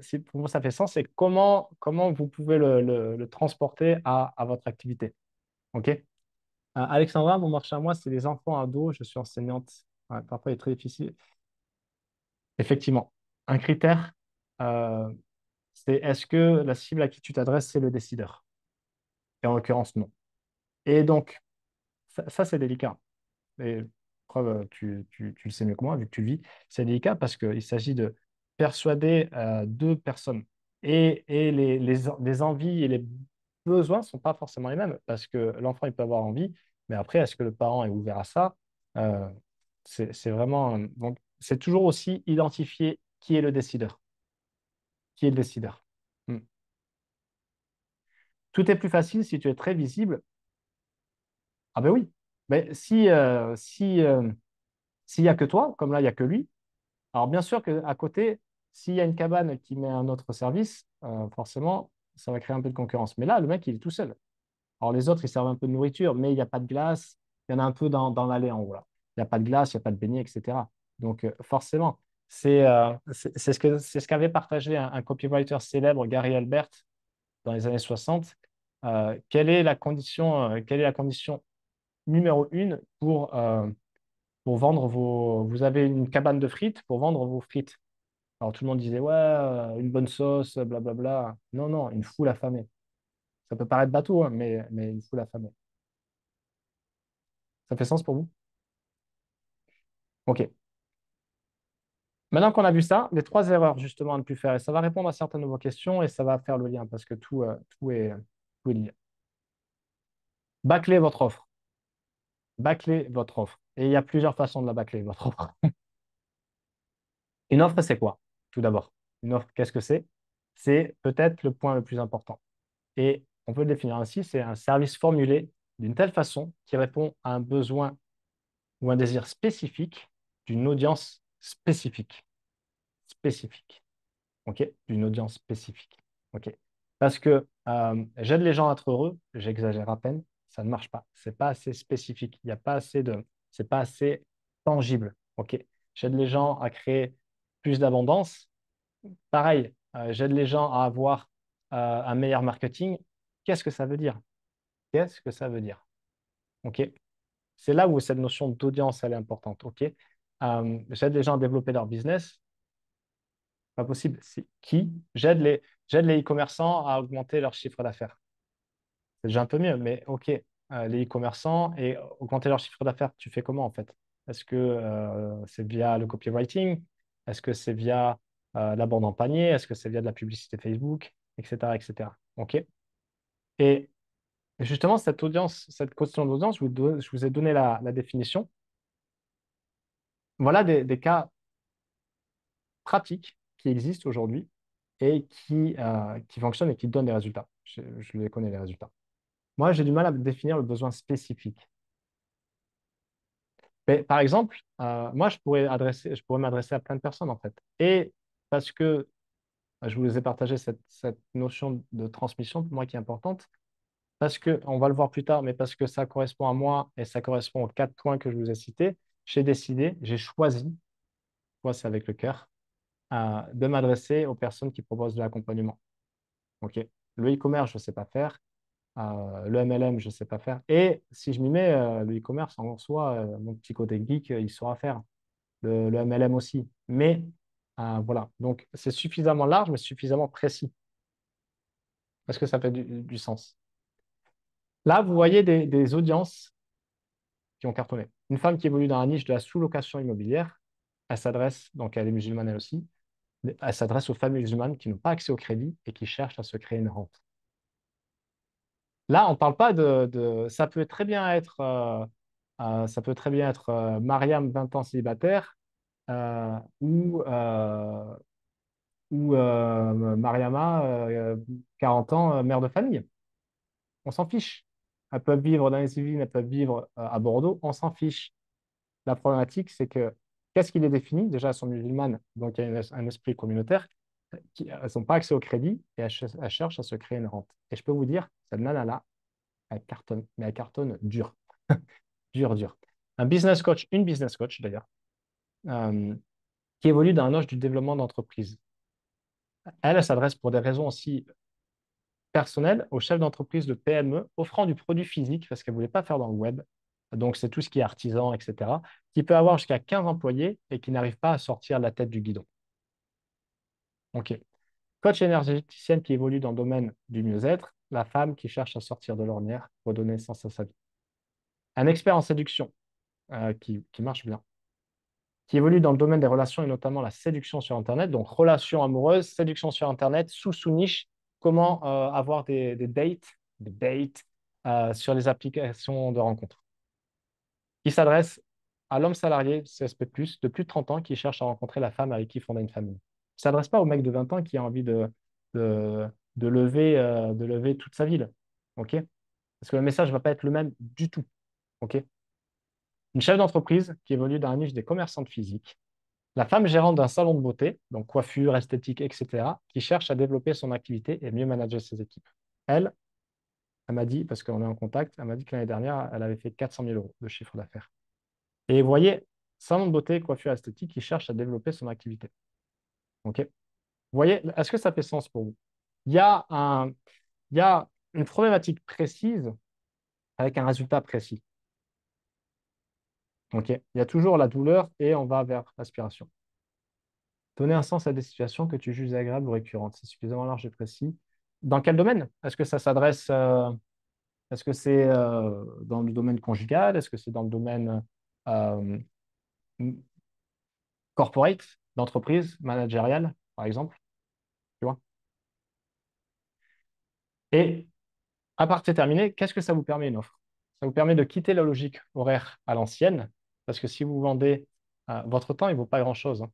Si pour vous ça fait sens, et comment vous pouvez le transporter à votre activité. OK? Alexandra, mon marché à moi, c'est les enfants ados. Je suis enseignante. Ouais, parfois, il est très difficile. Effectivement, un critère, euh, c'est est-ce que la cible à qui tu t'adresses, c'est le décideur? Et en l'occurrence, non. Et donc, ça c'est délicat. Et preuve, tu le sais mieux que moi, vu que tu le vis, c'est délicat parce qu'il s'agit de persuader deux personnes. Les envies et les besoins ne sont pas forcément les mêmes parce que l'enfant, il peut avoir envie, mais après, est-ce que le parent est ouvert à ça? Euh, c'est vraiment. Donc, c'est toujours aussi identifier qui est le décideur. Qui est le décideur? Hmm. Tout est plus facile si tu es très visible. Ah ben oui. Mais s'il n'y a que toi, comme là, il n'y a que lui. Alors, bien sûr qu'à côté, s'il y a une cabane qui met un autre service, forcément, ça va créer un peu de concurrence. Mais là, le mec, il est tout seul. Alors, les autres, ils servent un peu de nourriture, mais il n'y a pas de glace. Il y en a un peu dans l'allée en haut, là. Il n'y a pas de glace, il n'y a pas de beignet, etc. Donc, forcément, c'est ce qu'avait partagé un copywriter célèbre, Gary Albert, dans les années 60. Quelle est la condition numéro une pour vendre vos. Vous avez une cabane de frites pour vendre vos frites. Alors tout le monde disait, ouais, une bonne sauce, blablabla. Non, non, une foule affamée. Ça peut paraître bateau, hein, mais une foule affamée. Ça fait sens pour vous? OK. Maintenant qu'on a vu ça, les trois erreurs justement à ne plus faire, et ça va répondre à certaines de vos questions et ça va faire le lien parce que tout est lié. Bâclez votre offre. Bâclez votre offre. Et il y a plusieurs façons de la bâcler, votre offre. Une offre, c'est quoi? Tout d'abord. Une offre, qu'est-ce que c'est? c'est peut-être le point le plus important. Et on peut le définir ainsi, c'est un service formulé d'une telle façon qui répond à un besoin ou un désir spécifique d'une audience spécifique. Spécifique. OK? D'une audience spécifique. OK? Parce que j'aide les gens à être heureux, j'exagère à peine, ça ne marche pas. C'est pas assez spécifique. Il n'y a pas assez de, c'est pas assez tangible. OK? J'aide les gens à créer plus d'abondance. Pareil, j'aide les gens à avoir un meilleur marketing. Qu'est-ce que ça veut dire? Qu'est-ce que ça veut dire? OK? C'est là où cette notion d'audience, elle est importante. OK? J'aide les gens à développer leur business. Pas possible. C'est qui? J'aide les e-commerçants à augmenter leur chiffre d'affaires. C'est déjà un peu mieux, mais OK, les e-commerçants et augmenter leur chiffre d'affaires, tu fais comment en fait? Est-ce que c'est via le copywriting? Est-ce que c'est via la bande en panier? Est-ce que c'est via de la publicité Facebook? Etc. etc. OK? Et justement, cette audience, cette question d'audience, je vous ai donné la définition. Voilà des cas pratiques qui existent aujourd'hui et qui fonctionnent et qui donnent des résultats. Je les connais, les résultats. Moi, j'ai du mal à définir le besoin spécifique. Mais, par exemple, moi, je pourrais m'adresser à plein de personnes, en fait. Et parce que je vous ai partagé cette notion de transmission, pour moi, qui est importante, parce que, on va le voir plus tard, mais parce que ça correspond à moi et ça correspond aux 4 points que je vous ai cités, j'ai choisi, moi, c'est avec le cœur, de m'adresser aux personnes qui proposent de l'accompagnement. OK. Le e-commerce, je ne sais pas faire. Le MLM, je ne sais pas faire. Et si je m'y mets, le e-commerce en soi, mon petit côté geek, il saura faire. Le MLM aussi. Mais voilà. Donc, c'est suffisamment large, mais suffisamment précis. Est-ce que ça fait du sens? Là, vous voyez des audiences qui ont cartonné. Une femme qui évolue dans la niche de la sous-location immobilière, elle s'adresse, donc elle est musulmane elle aussi, elle s'adresse aux femmes musulmanes qui n'ont pas accès au crédit et qui cherchent à se créer une rente. Là, on ne parle pas ça peut très bien être, Mariam, 20 ans célibataire, ou Mariama, 40 ans, mère de famille. On s'en fiche. Elles peuvent vivre dans les Yvelines, elles peuvent vivre à Bordeaux, on s'en fiche. La problématique, c'est que qu'est-ce qui les définit? Déjà, elles sont musulmanes, donc il y a un esprit communautaire. Elles n'ont pas accès au crédit et elles cherchent à se créer une rente. Et je peux vous dire, cette nana-là, elle cartonne, mais elle cartonne dur. Dur, dur. Une business coach d'ailleurs, euh, qui évolue dans un âge du développement d'entreprise. Elle s'adresse pour des raisons aussi personnelles aux chefs d'entreprise de PME offrant du produit physique parce qu'elle ne voulait pas faire dans le web. Donc, c'est tout ce qui est artisan, etc., qui peut avoir jusqu'à 15 employés et qui n'arrive pas à sortir la tête du guidon. OK. Coach énergéticienne qui évolue dans le domaine du mieux-être, la femme qui cherche à sortir de l'ornière pour donner sens à sa vie. Un expert en séduction qui marche bien, qui évolue dans le domaine des relations et notamment la séduction sur Internet. Donc, relations amoureuses, séduction sur Internet, sous-niche, comment avoir des dates sur les applications de rencontres. Il s'adresse à l'homme salarié CSP+, de plus de 30 ans qui cherche à rencontrer la femme avec qui fonder une famille. Il ne s'adresse pas au mec de 20 ans qui a envie de, de lever toute sa ville. OK? Parce que le message ne va pas être le même du tout. OK? Une chef d'entreprise qui évolue dans la niche des commerçantes physiques, la femme gérante d'un salon de beauté, donc coiffure, esthétique, etc., qui cherche à développer son activité et mieux manager ses équipes. Elle, elle m'a dit, parce qu'on est en contact, elle m'a dit que l'année dernière, elle avait fait 400 000 euros de chiffre d'affaires. Et vous voyez, salon de beauté, coiffure, esthétique, qui cherche à développer son activité. OK? Vous voyez, est-ce que ça fait sens pour vous? Il y a un, il y a une problématique précise avec un résultat précis. OK? Il y a toujours la douleur et on va vers l'aspiration. Donner un sens à des situations que tu juges agréables ou récurrentes. C'est suffisamment large et précis. Dans quel domaine? Est-ce que ça s'adresse, est-ce que c'est dans le domaine conjugal? Est-ce que c'est dans le domaine euh, corporate, d'entreprise, managériale, par exemple? Tu vois? Et à partir terminé, qu'est-ce que ça vous permet une offre? Ça vous permet de quitter la logique horaire à l'ancienne, parce que si vous vendez votre temps, il ne vaut pas grand-chose, hein.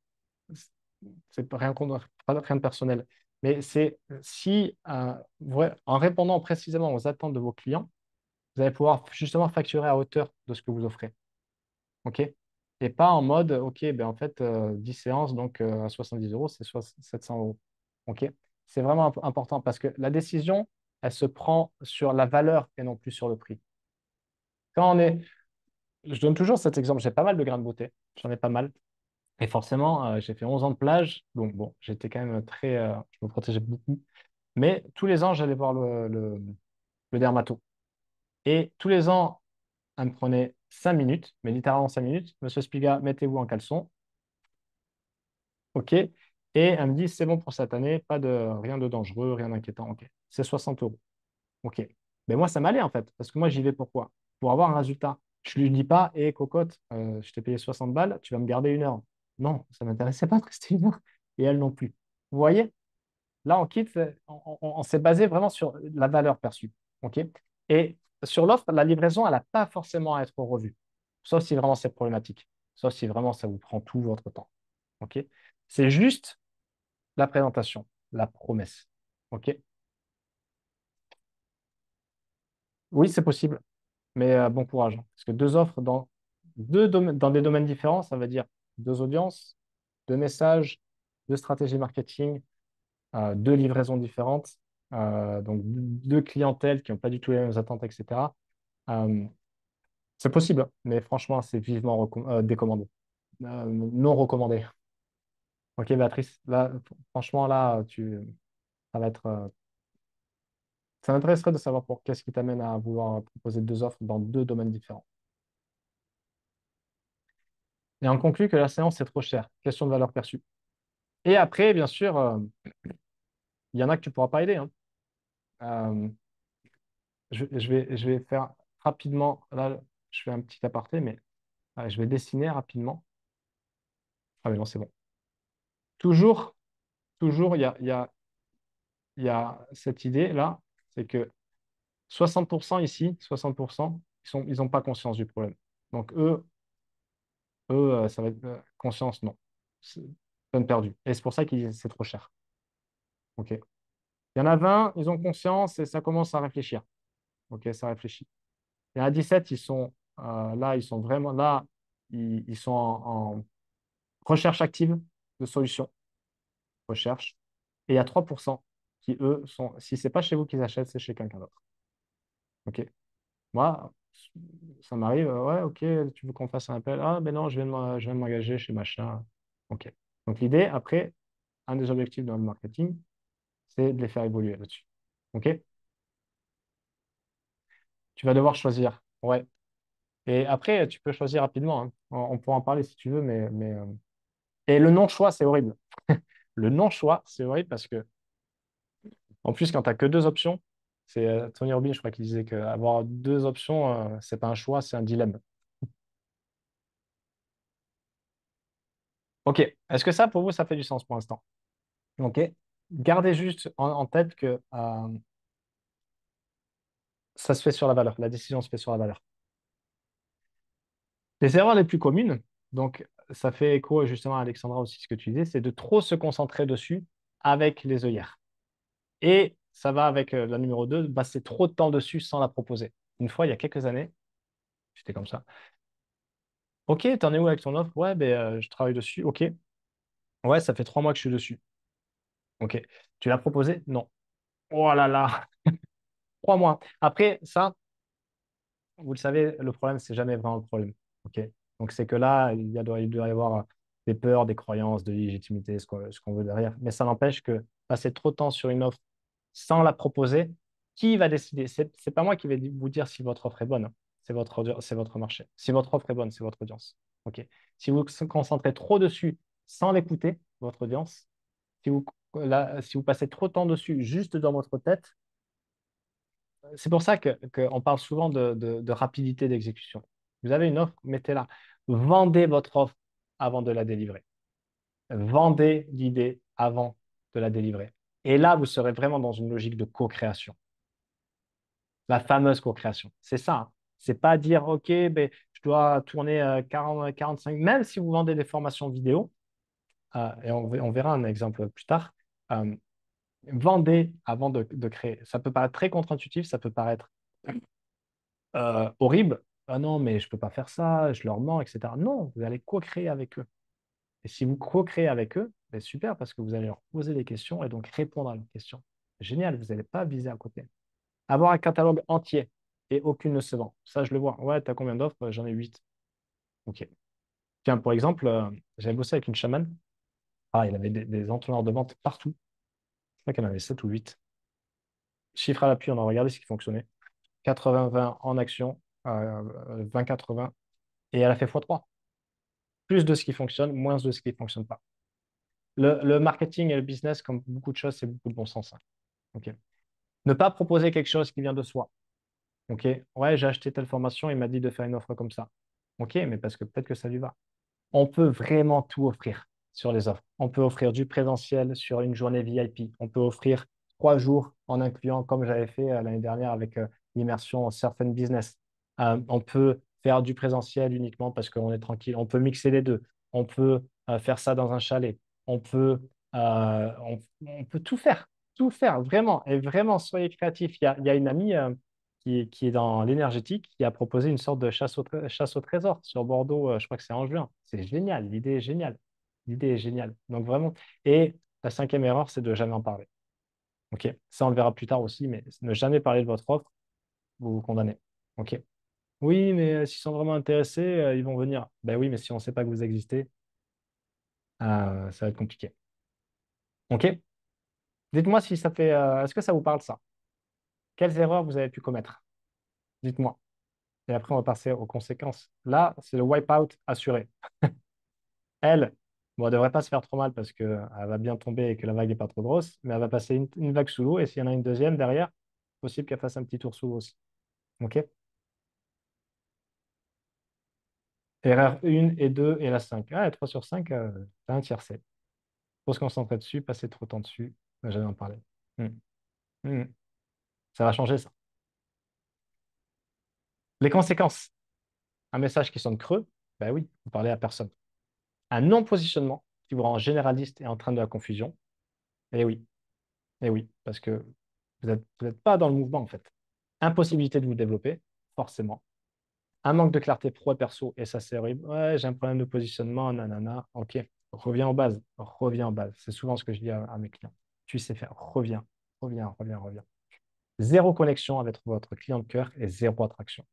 C'est rien de personnel. Mais c'est si, en répondant précisément aux attentes de vos clients, vous allez pouvoir justement facturer à hauteur de ce que vous offrez. OK? Et pas en mode, OK, ben en fait, 10 séances, donc à 70 euros, c'est 700 euros. OK? C'est vraiment important parce que la décision, elle se prend sur la valeur et non plus sur le prix. Quand on est, je donne toujours cet exemple, j'ai pas mal de grains de beauté, j'en ai pas mal. Et forcément, j'ai fait 11 ans de plage, donc bon, j'étais quand même très, je me protégeais beaucoup. Mais tous les ans, j'allais voir le dermato. Et tous les ans, elle me prenait 5 minutes, mais littéralement 5 minutes. Monsieur Spiga, mettez-vous en caleçon. OK. Et elle me dit, c'est bon pour cette année, pas de rien de dangereux, rien d'inquiétant. OK. C'est 60 euros. OK. Mais moi, ça m'allait en fait, parce que moi, j'y vais pourquoi? Pour avoir un résultat. Je lui dis pas, hé cocotte, je t'ai payé 60 balles, tu vas me garder 1 heure. Non, ça ne m'intéressait pas de rester 1 heure. Et elle non plus. Vous voyez? Là, on quitte, on s'est basé vraiment sur la valeur perçue. OK? Et sur l'offre, la livraison, elle n'a pas forcément à être revue. Sauf si vraiment c'est problématique. Sauf si vraiment ça vous prend tout votre temps. OK? C'est juste la présentation, la promesse. OK? Oui, c'est possible, mais bon courage. Parce que deux offres dans, dans des domaines différents, ça veut dire deux audiences, deux messages, deux stratégies marketing, deux livraisons différentes, donc deux clientèles qui n'ont pas du tout les mêmes attentes, etc. Euh, c'est possible, hein, mais franchement, c'est vivement décommandé, non recommandé. Ok, Béatrice, là, franchement, là, ça va être, ça m'intéresserait de savoir pour qu'est-ce qui t'amène à vouloir proposer deux offres dans deux domaines différents. Et on conclut que la séance est trop chère. Question de valeur perçue. Et après, bien sûr, il y en a que tu ne pourras pas aider, hein. Euh, je vais faire rapidement, là, je fais un petit aparté, mais je vais dessiner rapidement. Ah mais non, c'est bon. Toujours, toujours, il y a cette idée-là, c'est que 60% ici, 60%, ils n'ont pas conscience du problème. Donc ça va être conscience, non. C'est peine perdue. Et c'est pour ça que c'est trop cher. OK. Il y en a 20, ils ont conscience et ça commence à réfléchir. OK, ça réfléchit. Il y en a 17, là, ils sont vraiment là, ils sont en recherche active de solutions. Recherche. Et il y a 3% qui, eux, sont, si c'est pas chez vous qu'ils achètent, c'est chez quelqu'un d'autre. OK. Moi, ça m'arrive, ouais, OK, tu veux qu'on fasse un appel? Ah, ben non, je viens de m'engager chez machin. OK. Donc l'idée, après, un des objectifs dans le marketing, c'est de les faire évoluer là-dessus. OK? Tu vas devoir choisir. Ouais. Et après, tu peux choisir rapidement, hein. On pourra en parler si tu veux, Et le non-choix, c'est horrible. Le non-choix, c'est horrible parce que, en plus, quand tu n'as que deux options, c'est Tony Robbins, je crois, qui disait qu'avoir deux options, c'est pas un choix, c'est un dilemme. OK. Est-ce que ça, pour vous, ça fait du sens pour l'instant? OK. Gardez juste en tête que ça se fait sur la valeur. La décision se fait sur la valeur. Les erreurs les plus communes, donc ça fait écho justement à Alexandra aussi, ce que tu disais, c'est de trop se concentrer dessus avec les œillères. Et ça va avec la numéro 2, passer trop de temps dessus sans la proposer. Une fois, il y a quelques années, j'étais comme ça. OK, t'en es où avec ton offre? Ouais, ben, je travaille dessus. OK. Ouais, ça fait 3 mois que je suis dessus. OK. Tu l'as proposé? Non. Oh là là, 3 mois. Après, ça, vous le savez, le problème, c'est jamais vraiment le problème. OK? Donc, c'est que là, il doit y avoir des peurs, des croyances, de légitimité, ce qu'on veut derrière. Mais ça n'empêche que passer trop de temps sur une offre sans la proposer, qui va décider? C'est pas moi qui vais vous dire si votre offre est bonne, hein. C'est votre marché. Si votre offre est bonne, c'est votre audience. OK? Si vous vous concentrez trop dessus sans l'écouter, votre audience, si vous, si vous passez trop de temps dessus juste dans votre tête, c'est pour ça qu'on parle souvent de rapidité d'exécution. Vous avez une offre, mettez-la. Vendez votre offre avant de la délivrer. Vendez l'idée avant de la délivrer. Et là, vous serez vraiment dans une logique de co-création. La fameuse co-création. C'est ça, hein. C'est pas dire, OK, ben, je dois tourner 40, 45, même si vous vendez des formations vidéo, et on verra un exemple plus tard, euh, Vendez avant de créer. Ça peut paraître très contre-intuitif, ça peut paraître horrible. Ah non, mais je ne peux pas faire ça, je leur mens, etc. Non, vous allez co-créer avec eux. Et si vous co-créez avec eux, c'est super parce que vous allez leur poser des questions et donc répondre à leurs questions. Génial, vous n'allez pas viser à côté. Avoir un catalogue entier et aucune ne se vend. Ça, je le vois. Ouais, tu as combien d'offres? J'en ai 8. OK. Tiens, pour exemple, j'avais bossé avec une chamane. Ah, il avait des entonnoirs de vente partout. Je crois qu'elle en avait 7 ou 8. Chiffre à l'appui, on a regardé ce qui fonctionnait. 80-20 en action, 20-80. Et elle a fait x3. Plus de ce qui fonctionne, moins de ce qui ne fonctionne pas. Le marketing et le business, comme beaucoup de choses, c'est beaucoup de bon sens, hein. OK. Ne pas proposer quelque chose qui vient de soi. OK. Ouais, j'ai acheté telle formation, il m'a dit de faire une offre comme ça. OK, mais parce que peut-être que ça lui va. On peut vraiment tout offrir sur les offres. On peut offrir du présentiel sur une journée VIP. On peut offrir 3 jours en incluant, comme j'avais fait l'année dernière avec l'immersion Surf and Business. On peut faire du présentiel uniquement parce qu'on est tranquille. On peut mixer les deux. On peut faire ça dans un chalet. On peut, on peut tout faire vraiment. Et vraiment, soyez créatifs. Il y a une amie qui est dans l'énergétique, qui a proposé une sorte de chasse au trésor sur Bordeaux, je crois que c'est en juin. C'est génial, l'idée est géniale. L'idée est géniale. Donc vraiment. Et la cinquième erreur, c'est de jamais en parler. OK. Ça, on le verra plus tard aussi, mais ne jamais parler de votre offre, vous vous condamnez. OK. Oui, mais s'ils sont vraiment intéressés, ils vont venir. Ben oui, mais si on ne sait pas que vous existez, ça va être compliqué. OK. Dites-moi si ça fait. Est-ce que ça vous parle ça? Quelles erreurs vous avez pu commettre? Dites-moi. Et après, on va passer aux conséquences. Là, c'est le wipe-out assuré. Elle, bon, elle devrait pas se faire trop mal parce qu'elle va bien tomber et que la vague n'est pas trop grosse, mais elle va passer une vague sous l'eau et s'il y en a une deuxième derrière, possible qu'elle fasse un petit tour sous l'eau aussi. OK? Erreur 1 et 2 et la 5. Ah, et 3 sur 5, t'as un tiercé. Faut se concentrer dessus, passer trop de temps dessus. On n'a jamais en parler. Hmm. Hmm. Ça va changer ça. Les conséquences. Un message qui sonne creux, ben oui, vous parlez à personne. Un non-positionnement qui vous rend généraliste et entraîne de la confusion. Eh oui, eh oui, parce que vous êtes pas dans le mouvement en fait. Impossibilité de vous développer, forcément. Un manque de clarté pro et perso, et ça c'est horrible. Ouais, j'ai un problème de positionnement, nanana. Ok, reviens aux bases, reviens aux bases. C'est souvent ce que je dis à mes clients. Tu sais faire, reviens. Zéro connexion avec votre client de cœur et zéro attraction.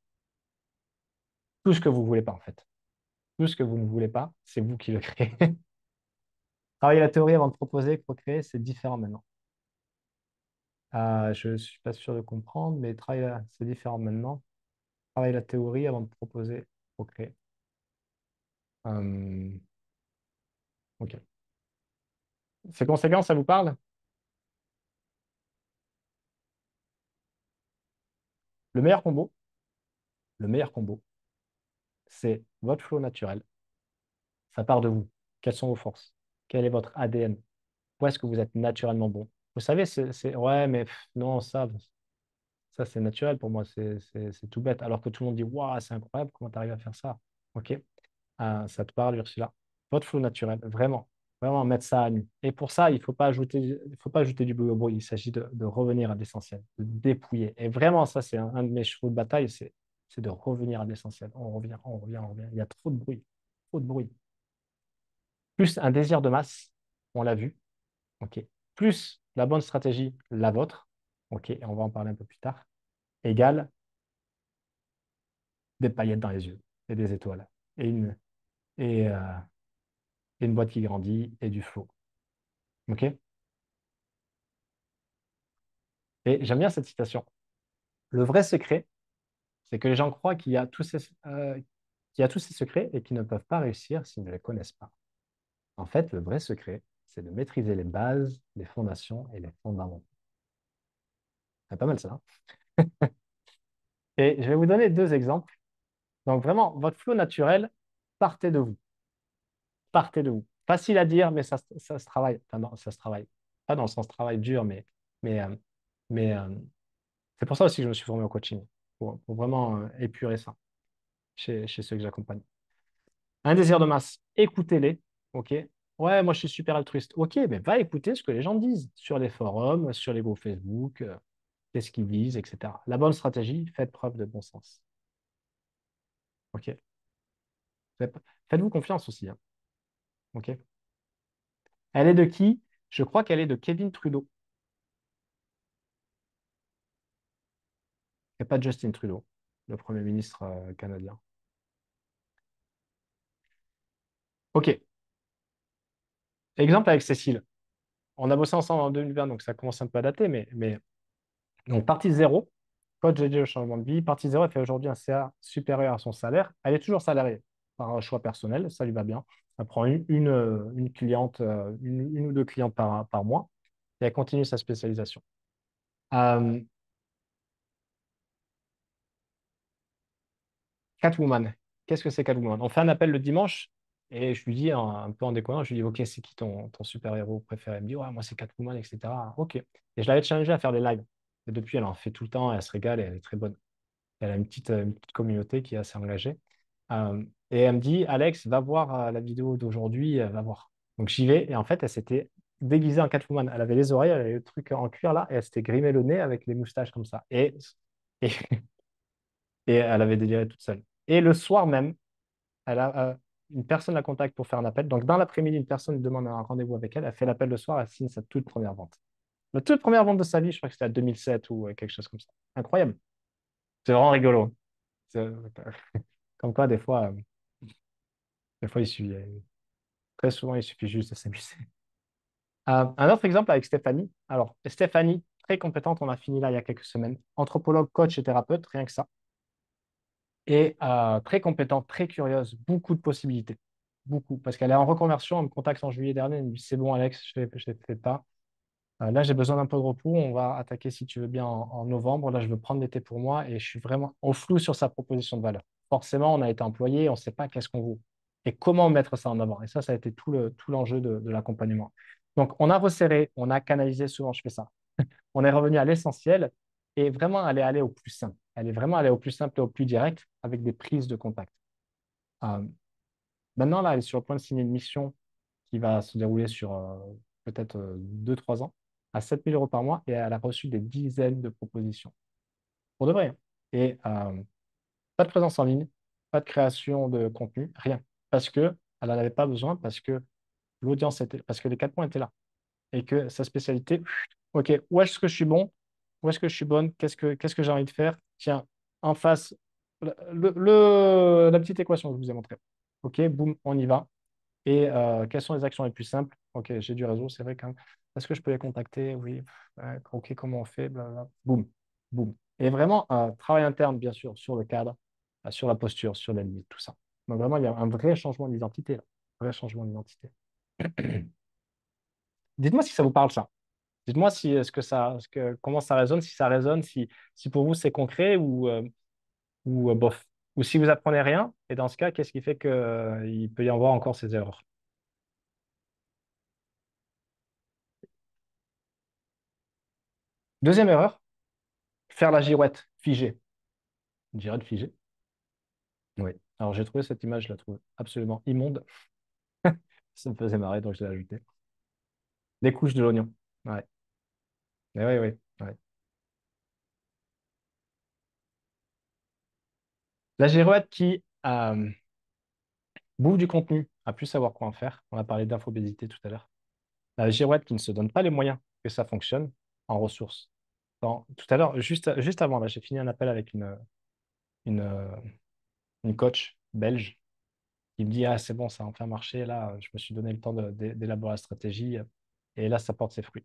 Tout ce que vous voulez pas en fait. Tout ce que vous ne voulez pas, c'est vous qui le créez. Travailler la théorie avant de proposer, co-créer, c'est différent maintenant. Je ne suis pas sûr de comprendre, mais c'est différent maintenant. Travailler la théorie avant de proposer, co-créer. Euh, ok. Ces conséquences, ça vous parle? Le meilleur combo, le meilleur combo, c'est votre flow naturel. Ça part de vous. Quelles sont vos forces? Quel est votre ADN? Où est-ce que vous êtes naturellement bon? Vous savez, ouais, mais non, ça c'est naturel pour moi, c'est tout bête. Alors que tout le monde dit, waouh, c'est incroyable, comment tu arrives à faire ça? Ok. Ça te parle, Ursula. Votre flow naturel, vraiment, vraiment mettre ça à nu. Et pour ça, il faut pas ajouter du bruit au bruit. Il s'agit de revenir à l'essentiel, de dépouiller. Et vraiment, ça, c'est un de mes chevaux de bataille, c'est de revenir à l'essentiel. On revient. Il y a trop de bruit, trop de bruit. Plus un désir de masse, on l'a vu, ok. Plus la bonne stratégie, la vôtre, ok. Et on va en parler un peu plus tard. Égale des paillettes dans les yeux et des étoiles et et, euh, et une boîte qui grandit et du flow. OK? Et j'aime bien cette citation. Le vrai secret, c'est que les gens croient qu'il y a tous ces secrets et qu'ils ne peuvent pas réussir s'ils ne les connaissent pas. En fait, le vrai secret, c'est de maîtriser les bases, les fondations et les fondamentaux. C'est pas mal ça, hein. Et je vais vous donner 2 exemples. Donc vraiment, votre flow naturel, partez de vous. Partez de vous. Facile à dire, mais ça se travaille. Enfin, non, ça se travaille. Pas dans le sens travail dur, mais, euh, mais c'est pour ça aussi que je me suis formé au coaching, pour vraiment épurer ça chez ceux que j'accompagne. Un désir de masse, écoutez-les, ok? Ouais, moi je suis super altruiste. Ok, mais va écouter ce que les gens disent sur les forums, sur les groupes Facebook, qu'est-ce qu'ils disent, etc. La bonne stratégie, faites preuve de bon sens. Ok. Faites- Faites-vous confiance aussi, hein. Ok. Elle est de qui? Je crois qu'elle est de Kevin Trudeau. Et pas de Justin Trudeau, le Premier ministre canadien. Ok. Exemple avec Cécile. On a bossé ensemble en 2020, donc ça commence un peu à dater, mais donc partie zéro, quand j'ai dit le changement de vie, partie zéro, elle fait aujourd'hui un CA supérieur à son salaire. Elle est toujours salariée par un choix personnel, ça lui va bien. Elle prend une cliente, une ou deux clientes par mois et elle continue sa spécialisation. Euh, Catwoman. Qu'est-ce que c'est Catwoman? On fait un appel le dimanche et je lui dis, un peu en déconnant, je lui dis, OK, c'est qui ton super-héros préféré? Elle me dit, ouais, moi, c'est Catwoman, etc. OK. Et je l'avais challengée à faire des lives. Et depuis, elle en fait tout le temps, elle se régale et elle est très bonne. Elle a une petite communauté qui est assez engagée. Et elle me dit, Alex, va voir la vidéo d'aujourd'hui, va voir. Donc j'y vais et en fait, elle s'était déguisée en Catwoman. Elle avait les oreilles, elle avait le truc en cuir là et elle s'était grimé le nez avec les moustaches comme ça. Et, et elle avait déliré toute seule. Et le soir même, elle a, une personne la contacte pour faire un appel. Donc, dans l'après-midi, une personne lui demande un rendez-vous avec elle. Elle fait l'appel le soir, elle signe sa toute première vente. La toute première vente de sa vie, je crois que c'était à 2007 ou quelque chose comme ça. Incroyable. C'est vraiment rigolo. C'est- Comme quoi, des fois très souvent, il suffit juste de s'amuser. Un autre exemple avec Stéphanie. Alors, Stéphanie, très compétente, on a fini là il y a quelques semaines. Anthropologue, coach et thérapeute, rien que ça. Et très compétente, très curieuse, beaucoup de possibilités. Beaucoup. Parce qu'elle est en reconversion, elle me contacte en juillet dernier, elle me dit, c'est bon, Alex, je ne fais pas. Là, j'ai besoin d'un peu de repos. On va attaquer, si tu veux bien, en novembre. Là, je veux prendre l'été pour moi et je suis vraiment au flou sur sa proposition de valeur. Forcément, on a été employé, on ne sait pas qu'est-ce qu'on vaut et comment mettre ça en avant. Et ça a été tout l'enjeu de l'accompagnement. Donc, on a resserré, on a canalisé, souvent je fais ça. On est revenu à l'essentiel et vraiment, elle est allée au plus simple. Elle est vraiment allée au plus simple et au plus direct avec des prises de contact. Euh, Maintenant, là, elle est sur le point de signer une mission qui va se dérouler sur peut-être 2, 3 ans, à 7 000 € par mois, et elle a reçu des dizaines de propositions. Pour de vrai, hein. Et pas de présence en ligne, pas de création de contenu, rien. Parce que elle n'en avait pas besoin, parce que l'audience était, parce que les 4 points étaient là. Et que sa spécialité, OK, où est-ce que je suis bon? Où est-ce que je suis bonne? Qu'est-ce que j'ai envie de faire? Tiens, en face, la petite équation que je vous ai montrée. OK, boum, on y va. Et quelles sont les actions les plus simples? Ok, j'ai du réseau, c'est vrai quand même. Est-ce que je peux les contacter? Oui. Ok, comment on fait? Blablabla. Boum, boum. Et vraiment, travail interne, bien sûr, sur le cadre, sur la posture, sur la limite, tout ça. Donc vraiment, il y a un vrai changement d'identité, là. Un vrai changement d'identité. Dites-moi si ça vous parle, ça. Dites-moi si, comment ça résonne, si ça résonne, si pour vous c'est concret ou bof. Ou si vous apprenez rien, et dans ce cas, qu'est-ce qui fait qu'il peut y avoir encore ces erreurs? Deuxième erreur, faire la girouette figée. Une girouette figée. Oui. Alors j'ai trouvé cette image, je la trouve absolument immonde. Ça me faisait marrer, donc je l'ai ajouté. Des couches de l'oignon. Ouais. Mais oui, oui. Ouais. La girouette qui bouffe du contenu, a plus savoir quoi en faire. On a parlé d'infobésité tout à l'heure. La girouette qui ne se donne pas les moyens que ça fonctionne en ressources. Tout à l'heure, juste avant, là, j'ai fini un appel avec une, euh, une coach belge qui me dit, ah, c'est bon, ça a enfin marché. Là, je me suis donné le temps d'élaborer la stratégie et là, ça porte ses fruits.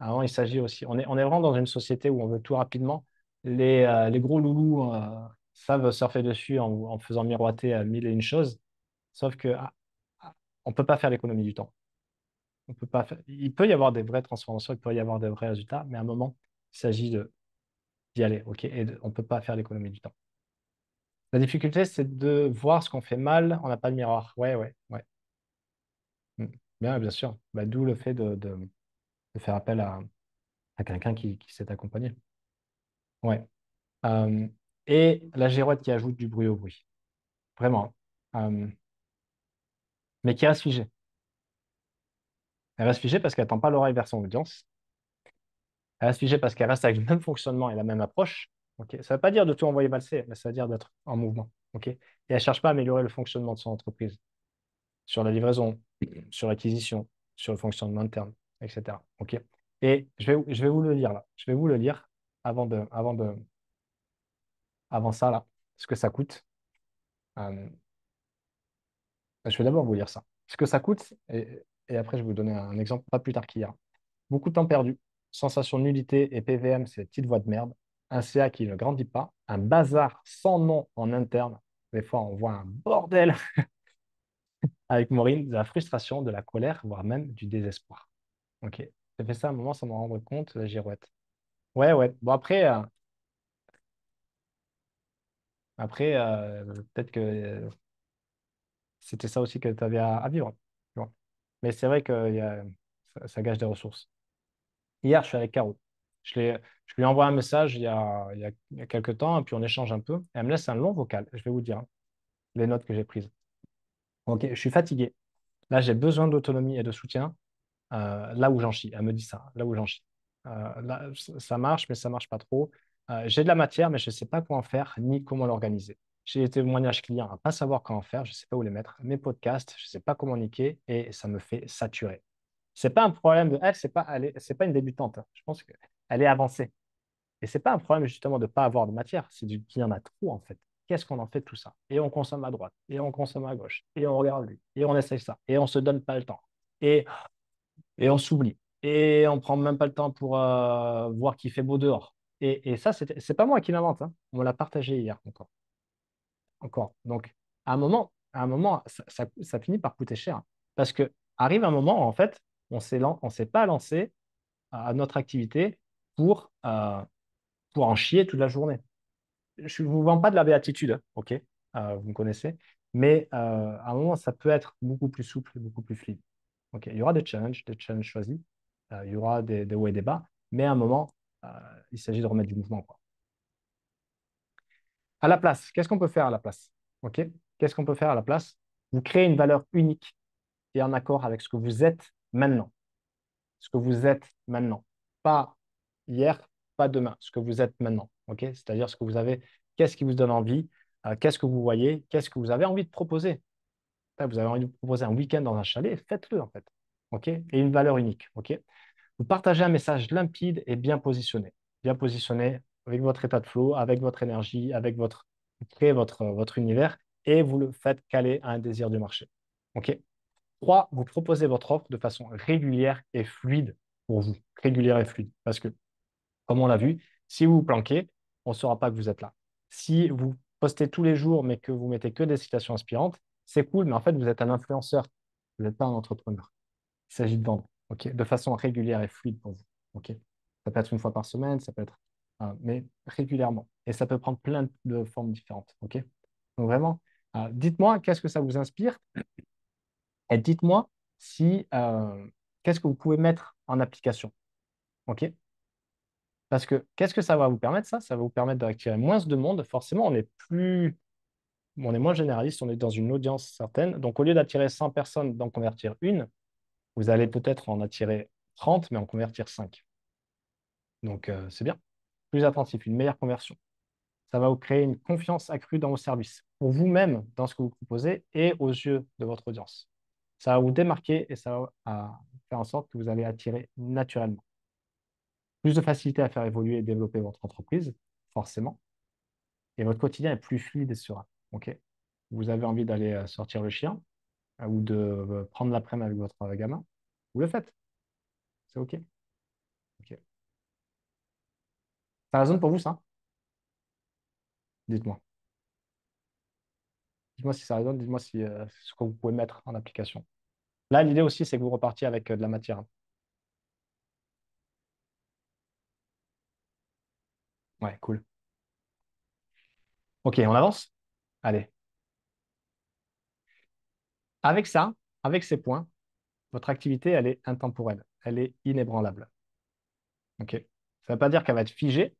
Alors, il s'agit aussi, on est vraiment dans une société où on veut tout rapidement. Les gros loulous savent surfer dessus en faisant miroiter à mille et une choses, sauf que on ne peut pas faire l'économie du temps. On peut pas faire- Il peut y avoir des vraies transformations, il peut y avoir des vrais résultats, mais à un moment, il s'agit d'y aller, ok, on ne peut pas faire l'économie du temps. La difficulté, c'est de voir ce qu'on fait mal, on n'a pas de miroir. Ouais, ouais, ouais. Mm. Bien sûr. Bah, d'où le fait de faire appel à quelqu'un qui s'est accompagné. Ouais. Euh, et la girouette qui ajoute du bruit au bruit. Vraiment. Mais qui reste figée. Elle reste figée parce qu'elle tend pas l'oreille vers son audience. Elle reste figée parce qu'elle reste avec le même fonctionnement et la même approche. Ok. Ça ne veut pas dire de tout envoyer valser, mais ça veut dire d'être en mouvement. Ok. Et elle ne cherche pas à améliorer le fonctionnement de son entreprise sur la livraison, sur l'acquisition, sur le fonctionnement interne, etc. Ok. Et je vais vous le lire là. Je vais vous le lire avant ça là, ce que ça coûte. Euh, je vais d'abord vous lire ça. Ce que ça coûte, et après je vais vous donner un exemple pas plus tard qu'hier. Beaucoup de temps perdu, sensation de nullité et PVM, c'est des petites voix de merde. Un CA qui ne grandit pas, un bazar sans nom en interne. Des fois, on voit un bordel avec Maureen, de la frustration, de la colère, voire même du désespoir. Ok. J'ai fait ça à un moment sans m'en rendre compte, la girouette. Ouais, ouais. Bon, après, peut-être que c'était ça aussi que tu avais à vivre. Tu vois. Mais c'est vrai que ça gâche des ressources. Hier, je suis avec Caro. Je lui ai envoyé un message il y a quelques temps, et puis on échange un peu. Et elle me laisse un long vocal. Je vais vous dire hein, les notes que j'ai prises. Ok, je suis fatigué. Là, j'ai besoin d'autonomie et de soutien. Là où j'en chie. Elle me dit ça, là où j'en chie. Là, ça marche, mais ça marche pas trop. J'ai de la matière, mais je ne sais pas quoi en faire ni comment l'organiser. J'ai des témoignages clients à ne pas savoir comment faire, je ne sais pas où les mettre. Mes podcasts, je ne sais pas comment niquer et ça me fait saturer. C'est pas un problème de elle, c'est pas une débutante. Je pense qu'elle est avancée. Et c'est pas un problème justement de ne pas avoir de matière, qu'il y en a trop en fait. Qu'est-ce qu'on en fait de tout ça? Et on consomme à droite, et on consomme à gauche, et on regarde lui, et on essaye ça, et on se donne pas le temps, et, et on s'oublie, et on prend même pas le temps pour voir qu'il fait beau dehors. Et ça, c'est pas moi qui l'invente, hein. On l'a partagé hier encore. Encore. Donc, à un moment ça finit par coûter cher. Parce que arrive un moment où, en fait, on s'est pas lancé à notre activité pour en chier toute la journée. Je ne vous vends pas de la béatitude, hein, ok? Vous me connaissez. Mais à un moment, ça peut être beaucoup plus souple, beaucoup plus fluide. Ok. Il y aura des challenges choisis. Il y aura des hauts et des bas. Mais à un moment, euh, il s'agit de remettre du mouvement, quoi. À la place, qu'est-ce qu'on peut faire à la place? Ok. Qu'est-ce qu'on peut faire à la place? Vous créez une valeur unique et en accord avec ce que vous êtes maintenant. Ce que vous êtes maintenant. Pas hier, pas demain. Ce que vous êtes maintenant. Ok. C'est-à-dire ce que vous avez, qu'est-ce qui vous donne envie, qu'est-ce que vous voyez, qu'est-ce que vous avez envie de proposer. Vous avez envie de proposer un week-end dans un chalet, faites-le en fait. Ok. Et une valeur unique. Ok. Vous partagez un message limpide et bien positionné. Bien positionné avec votre état de flow, avec votre énergie, vous créez votre univers et vous le faites caler à un désir du marché. OK? 3, vous proposez votre offre de façon régulière et fluide pour vous. Régulière et fluide. Parce que, comme on l'a vu, si vous vous planquez, on ne saura pas que vous êtes là. Si vous postez tous les jours, mais que vous mettez que des citations inspirantes, c'est cool, mais en fait, vous êtes un influenceur. Vous n'êtes pas un entrepreneur. Il s'agit de vendre, ok, de façon régulière et fluide pour vous. Ok. Ça peut être une fois par semaine, ça peut être, mais régulièrement. Et ça peut prendre plein de formes différentes. Ok. Donc vraiment, dites-moi qu'est-ce que ça vous inspire et dites-moi si qu'est-ce que vous pouvez mettre en application. Ok. Parce que qu'est-ce que ça va vous permettre, ça? Ça va vous permettre d'attirer moins de monde. Forcément, on est moins généraliste, on est dans une audience certaine. Donc, au lieu d'attirer 100 personnes, d'en convertir une, vous allez peut-être en attirer 30, mais en convertir 5. Donc, c'est bien. Plus attentif, une meilleure conversion. Ça va vous créer une confiance accrue dans vos services, pour vous-même, dans ce que vous proposez et aux yeux de votre audience. Ça va vous démarquer et ça va faire en sorte que vous allez attirer naturellement. Plus de facilité à faire évoluer et développer votre entreprise, forcément. Et votre quotidien est plus fluide et serein. OK? Vous avez envie d'aller sortir le chien ou de prendre l'après-midi avec votre gamin, vous le faites. C'est OK. OK. Ça résonne pour vous, ça? Dites-moi. Dites-moi si ça résonne, dites-moi si, ce que vous pouvez mettre en application. Là, l'idée aussi, c'est que vous repartiez avec de la matière, hein. Ouais, cool. OK, on avance? Allez. Avec ça, avec ces points, votre activité, elle est intemporelle. Elle est inébranlable. OK? Ça ne veut pas dire qu'elle va être figée,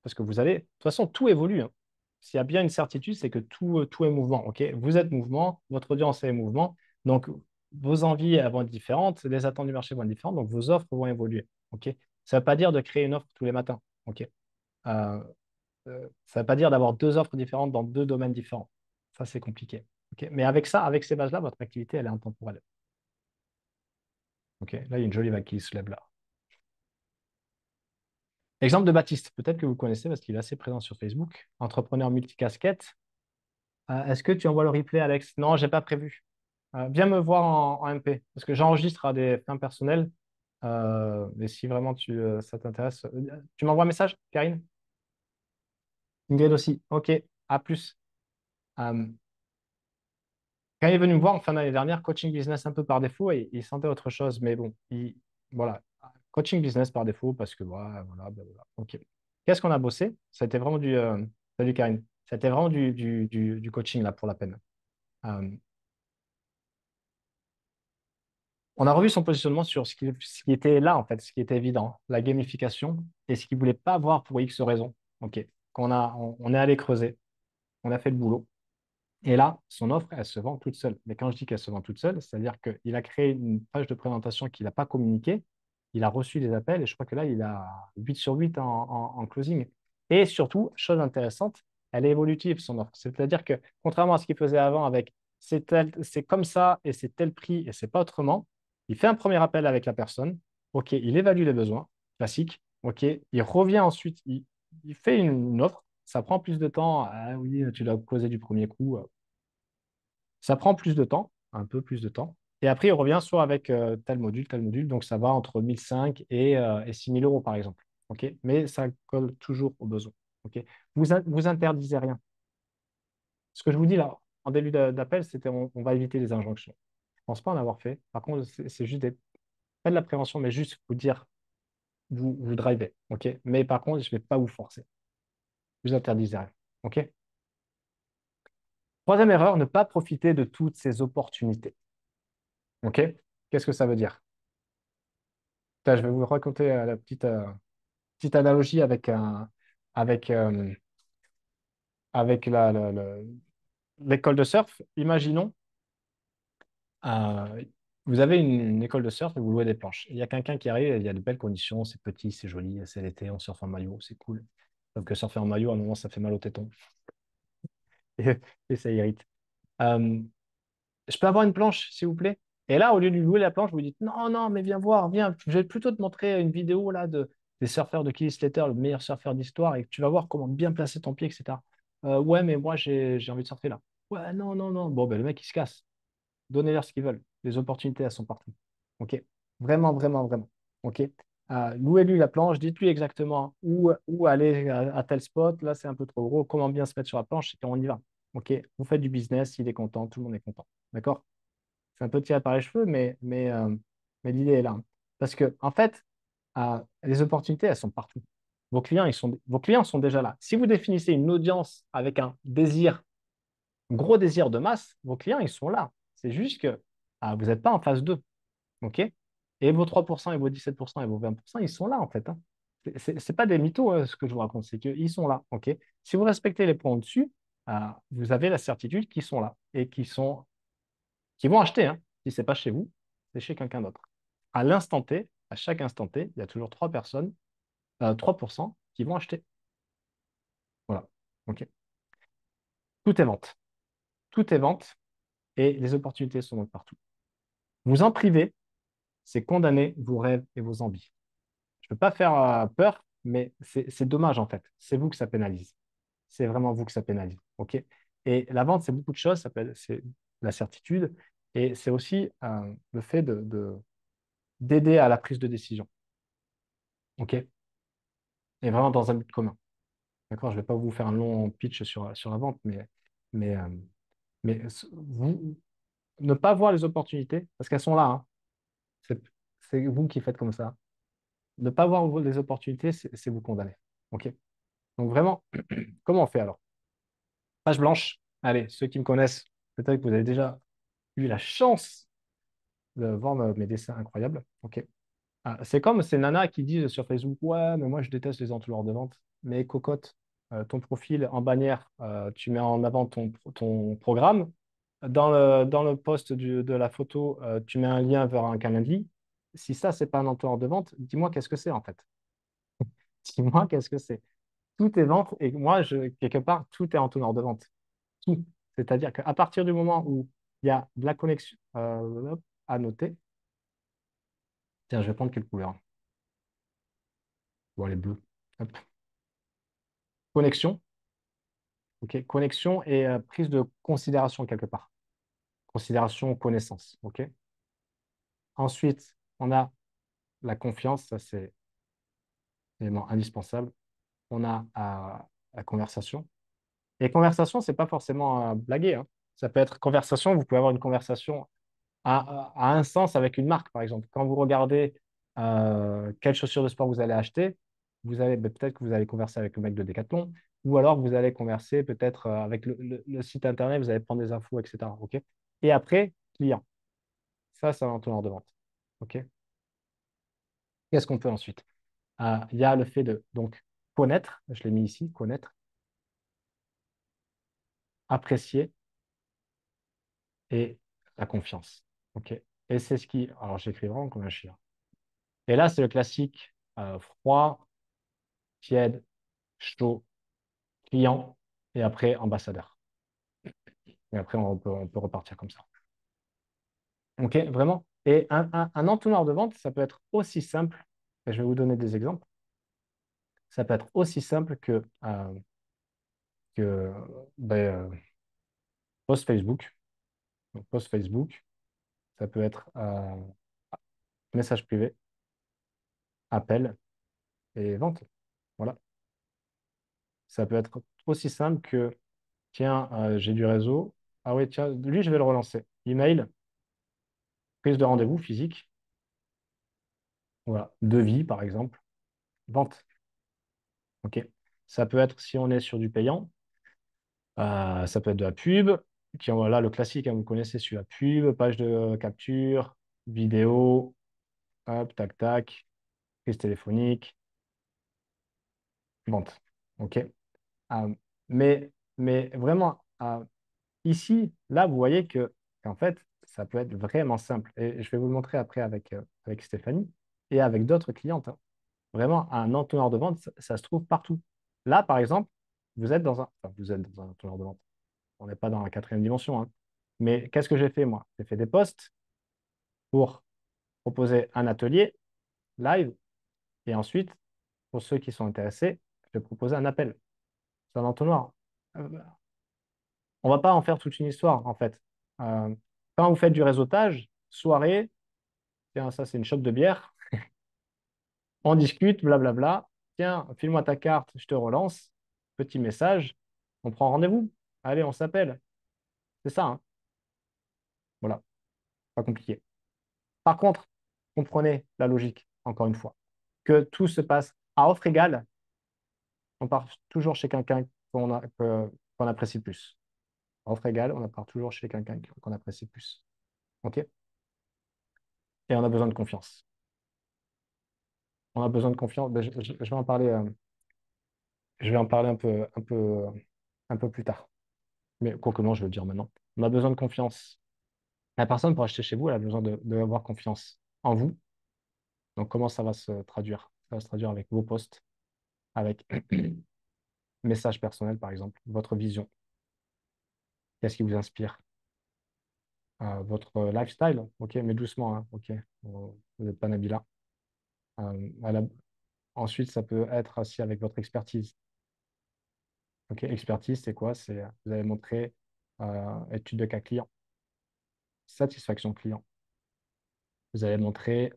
parce que vous allez... De toute façon, tout évolue, hein. S'il y a bien une certitude, c'est que tout est mouvement. OK? Vous êtes mouvement, votre audience est mouvement. Donc, vos envies elles vont être différentes, les attentes du marché vont être différentes, donc vos offres vont évoluer. OK? Ça ne veut pas dire de créer une offre tous les matins. OK? Euh, ça ne veut pas dire d'avoir deux offres différentes dans deux domaines différents. Ça, c'est compliqué. OK? Mais avec ça, avec ces bases-là, votre activité, elle est intemporelle. OK? Là, il y a une jolie vague qui se lève là. Exemple de Baptiste, peut-être que vous connaissez parce qu'il est assez présent sur Facebook. Entrepreneur multicasquette. Est-ce que tu envoies le replay, Alex? Non, j'ai pas prévu. Viens me voir en MP parce que j'enregistre à des fins personnelles. Mais si vraiment ça t'intéresse, tu m'envoies un message, Karine? Ingrid aussi. OK, à plus. Euh, Quand il est venu me voir en fin d'année dernière, coaching business un peu par défaut, et il sentait autre chose. Mais bon, voilà, coaching business par défaut parce que voilà, voilà, blablabla. OK. Qu'est-ce qu'on a bossé? Ça a été vraiment salut Karine. Ça a été vraiment du coaching là pour la peine. Euh, on a revu son positionnement sur ce qui était là, en fait, ce qui était évident, la gamification et ce qu'il ne voulait pas voir pour X raisons. OK. On est allé creuser, on a fait le boulot. Et là, son offre, elle se vend toute seule. Mais quand je dis qu'elle se vend toute seule, c'est-à-dire qu'il a créé une page de présentation qu'il n'a pas communiquée. Il a reçu des appels et je crois que là, il a 8 sur 8 en closing. Et surtout, chose intéressante, elle est évolutive, son offre. C'est-à-dire que contrairement à ce qu'il faisait avant avec c'est comme ça et c'est tel prix et c'est pas autrement, il fait un premier appel avec la personne. OK, il évalue les besoins, classique. OK, il revient ensuite, il fait une offre. Ça prend plus de temps. Ah oui, tu l'as closé du premier coup. Ça prend plus de temps, un peu plus de temps. Et après, il revient soit avec tel module, tel module. Donc, ça va entre 1 500 et 6 000 euros, par exemple. OK? Mais ça colle toujours aux besoins. OK? Vous interdisez rien. Ce que je vous dis là, en début d'appel, c'était on va éviter les injonctions. Je ne pense pas en avoir fait. Par contre, c'est juste pas de la prévention, mais juste vous dire, vous drivez. OK? Mais par contre, je ne vais pas vous forcer. Vous interdisez rien. OK? Troisième erreur, ne pas profiter de toutes ces opportunités. OK? Qu'est-ce que ça veut dire? Je vais vous raconter la petite analogie avec, euh, avec l'école de surf. Imaginons, euh, vous avez une école de surf et vous louez des planches. Il y a quelqu'un qui arrive, il y a de belles conditions, c'est petit, c'est joli, c'est l'été, on surfe en maillot, c'est cool. Sauf que surfer en maillot, à un moment, ça fait mal au téton et, et ça irrite. Euh, je peux avoir une planche, s'il vous plaît? Et là, au lieu de lui louer la planche, vous lui dites, non, non, mais viens voir, viens, je vais plutôt te montrer une vidéo là des surfeurs de Keith Slater, le meilleur surfeur d'histoire, et tu vas voir comment bien placer ton pied, etc. Ouais, mais moi, j'ai envie de surfer là. Ouais, non, non, non. Bon, ben, le mec, il se casse. Donnez-leur ce qu'ils veulent. Les opportunités, elles sont partout. OK? Vraiment, vraiment, vraiment. OK? Louez-lui la planche, dites-lui exactement où aller à tel spot. Là, c'est un peu trop gros. Comment bien se mettre sur la planche et on y va. OK? Vous faites du business, il est content, tout le monde est content. D'accord? C'est un peu tiré par les cheveux, mais l'idée est là. Parce que, en fait, les opportunités, elles sont partout. Vos clients sont déjà là. Si vous définissez une audience avec un désir, un gros désir de masse, vos clients, ils sont là. C'est juste que vous n'êtes pas en phase 2. OK? Et vos 3% et vos 17% et vos 20%, ils sont là, en fait. Hein. C'est pas des mythos, ce que je vous raconte, c'est qu'ils sont là. OK? Si vous respectez les points au-dessus, vous avez la certitude qu'ils sont là et qui vont acheter. Hein. Si ce n'est pas chez vous, c'est chez quelqu'un d'autre. À l'instant T, à chaque instant T, il y a toujours 3%, 3% qui vont acheter. Voilà. OK. Tout est vente. Tout est vente et les opportunités sont donc partout. Vous en privez, c'est condamner vos rêves et vos envies. Je ne peux pas faire peur, mais c'est dommage en fait. C'est vous que ça pénalise. C'est vraiment vous que ça pénalise. OK? Et la vente, c'est beaucoup de choses. C'est la certitude et c'est aussi le fait d'aider à la prise de décision. OK? Et vraiment dans un but commun. D'accord? Je ne vais pas vous faire un long pitch sur la vente, mais, euh, vous, ne pas voir les opportunités, parce qu'elles sont là, hein. C'est, c'est vous qui faites comme ça. Ne pas voir les opportunités, c'est vous condamner. OK? Donc vraiment, comment on fait alors? Page blanche. Allez, ceux qui me connaissent, peut-être que vous avez déjà eu la chance de voir mes dessins incroyables. OK? C'est comme ces nanas qui disent sur Facebook, ouais, mais moi je déteste les entoureurs de vente. Mais cocotte, ton profil en bannière, tu mets en avant ton programme. dans le post de la photo, tu mets un lien vers un Calendly. Si ça, c'est pas un entonnoir de vente, dis-moi qu'est-ce que c'est en fait. Dis-moi qu'est-ce que c'est. Tout est vente et moi, quelque part, tout est entonnoir de vente. Tout. C'est-à-dire qu'à partir du moment où il y a de la connexion, hop, à noter, tiens, je vais prendre quelle couleur? Bon, les bleus. Hop. Connexion, ok. Connexion et prise de considération quelque part. Considération, connaissance, ok. Ensuite, on a la confiance, ça c'est élément indispensable. On a la conversation. Et conversation, c'est pas forcément blaguer, hein. Ça peut être conversation, vous pouvez avoir une conversation à un sens avec une marque, par exemple. Quand vous regardez quelles chaussures de sport vous allez acheter, vous allez peut-être que vous allez converser avec le mec de Decathlon, ou alors vous allez converser peut-être avec le site internet, vous allez prendre des infos, etc. OK? Et après, client. Ça, c'est un entonnoir de vente. OK? Qu'est-ce qu'on peut ensuite? Il y a le fait de donc connaître, je l'ai mis ici, connaître, apprécier et la confiance. OK? Et c'est ce qui. Alors, j'écris vraiment comme un chien. Et là, c'est le classique froid, tiède, chaud, client et après ambassadeur. Et après, on peut repartir comme ça. OK, vraiment. Et un entonnoir de vente, ça peut être aussi simple, et je vais vous donner des exemples, ça peut être aussi simple que ben, post Facebook. Donc, post Facebook, ça peut être message privé, appel et vente. Voilà. Ça peut être aussi simple que, tiens, j'ai du réseau. Ah oui, tiens, lui, je vais le relancer. Email, prise de rendez-vous physique. Voilà. Devis, par exemple. Vente. OK. Ça peut être, si on est sur du payant, ça peut être de la pub. Qui, voilà, le classique, hein, vous connaissez sur la pub, page de capture, vidéo, hop, tac, tac, prise téléphonique, vente. OK. Euh, mais vraiment, ici, là, vous voyez qu'en fait, ça peut être vraiment simple. Et je vais vous le montrer après avec Stéphanie et avec d'autres clientes, hein. Vraiment, un entonnoir de vente, ça se trouve partout. Là, par exemple, vous êtes dans un entonnoir de vente. On n'est pas dans la quatrième dimension, hein. Mais qu'est-ce que j'ai fait, moi? J'ai fait des posts pour proposer un atelier live et ensuite, pour ceux qui sont intéressés, je vais proposer un appel. C'est un entonnoir. Euh, on ne va pas en faire toute une histoire, en fait. Euh, Quand vous faites du réseautage, soirée, tiens, ça c'est une shot de bière, on discute, blablabla. Tiens, file-moi ta carte, je te relance. Petit message, on prend rendez-vous. Allez, on s'appelle. C'est ça, hein. Voilà, pas compliqué. Par contre, comprenez la logique, encore une fois, que tout se passe à offre égale, on part toujours chez quelqu'un qu'on apprécie le plus. À offre égale, on part toujours chez quelqu'un qu'on apprécie le plus. OK? Et on a besoin de confiance. On a besoin de confiance. Ben, je vais en parler, je vais en parler un peu plus tard. Mais quoique non, je vais le dire maintenant. On a besoin de confiance. La personne pour acheter chez vous, elle a besoin d'avoir confiance en vous. Donc, comment ça va se traduire? Ça va se traduire avec vos posts, avec message personnel, par exemple, votre vision. Qu'est-ce qui vous inspire? Votre lifestyle, ok, mais doucement, hein, ok. Vous n'êtes pas Nabila. À ensuite, ça peut être aussi avec votre expertise. Ok, expertise, c'est quoi? C'est vous allez montrer étude de cas client, satisfaction client. Vous allez montrer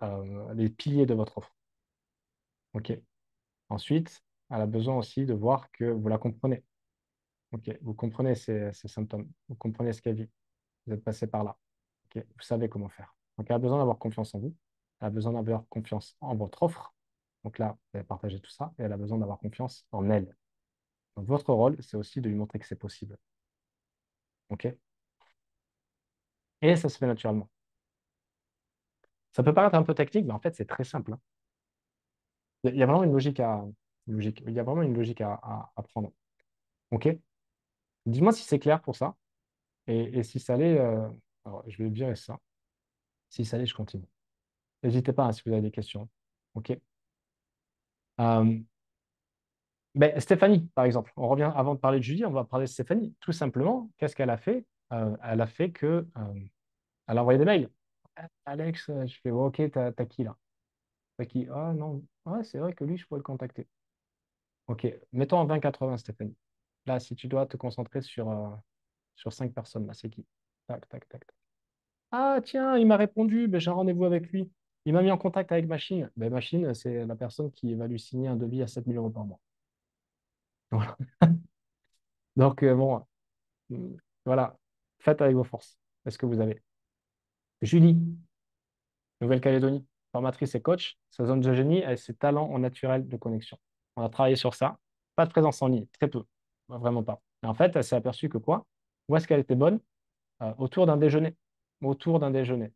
les piliers de votre offre. Ok. Ensuite, elle a besoin aussi de voir que vous la comprenez. Ok. Vous comprenez ces symptômes. Vous comprenez ce qu'elle vit. Vous êtes passé par là. Ok. Vous savez comment faire. Donc, elle a besoin d'avoir confiance en vous. Elle a besoin d'avoir confiance en votre offre. Donc là, vous allez partager tout ça. Et elle a besoin d'avoir confiance en elle. Donc, votre rôle, c'est aussi de lui montrer que c'est possible. OK? Et ça se fait naturellement. Ça peut paraître un peu technique, mais en fait, c'est très simple, hein. Il y a vraiment une logique il y a vraiment une logique à prendre. OK? Dis-moi si c'est clair pour ça. Et si ça l'est, alors, je vais virer ça. Si ça l'est, je continue. N'hésitez pas hein, si vous avez des questions. OK. Euh, ben, Stéphanie, par exemple, on revient avant de parler de Julie, on va parler de Stéphanie. Tout simplement, qu'est-ce qu'elle a fait? Elle a fait que, elle a envoyé des mails. Alex, je fais, oh, OK, t'as qui là? T'as qui? Ah non, ouais, c'est vrai que lui, je pourrais le contacter. OK, mettons en 20-80, Stéphanie. Là, si tu dois te concentrer sur 5 personnes, là, c'est qui? Tac, tac, tac. Ah, tiens, il m'a répondu, ben, j'ai un rendez-vous avec lui. Il m'a mis en contact avec Machine. Ben, Machine, c'est la personne qui va lui signer un devis à 7 000 € par mois. Voilà. Donc, bon, euh, voilà. Faites avec vos forces. Est-ce que vous avez? Julie, Nouvelle-Calédonie, formatrice et coach. Sa zone de génie est ses talents en naturel de connexion. On a travaillé sur ça. Pas de présence en ligne, très peu. Vraiment pas. Et en fait, elle s'est aperçue que quoi? Où est-ce qu'elle était bonne? Autour d'un déjeuner. Autour d'un déjeuner.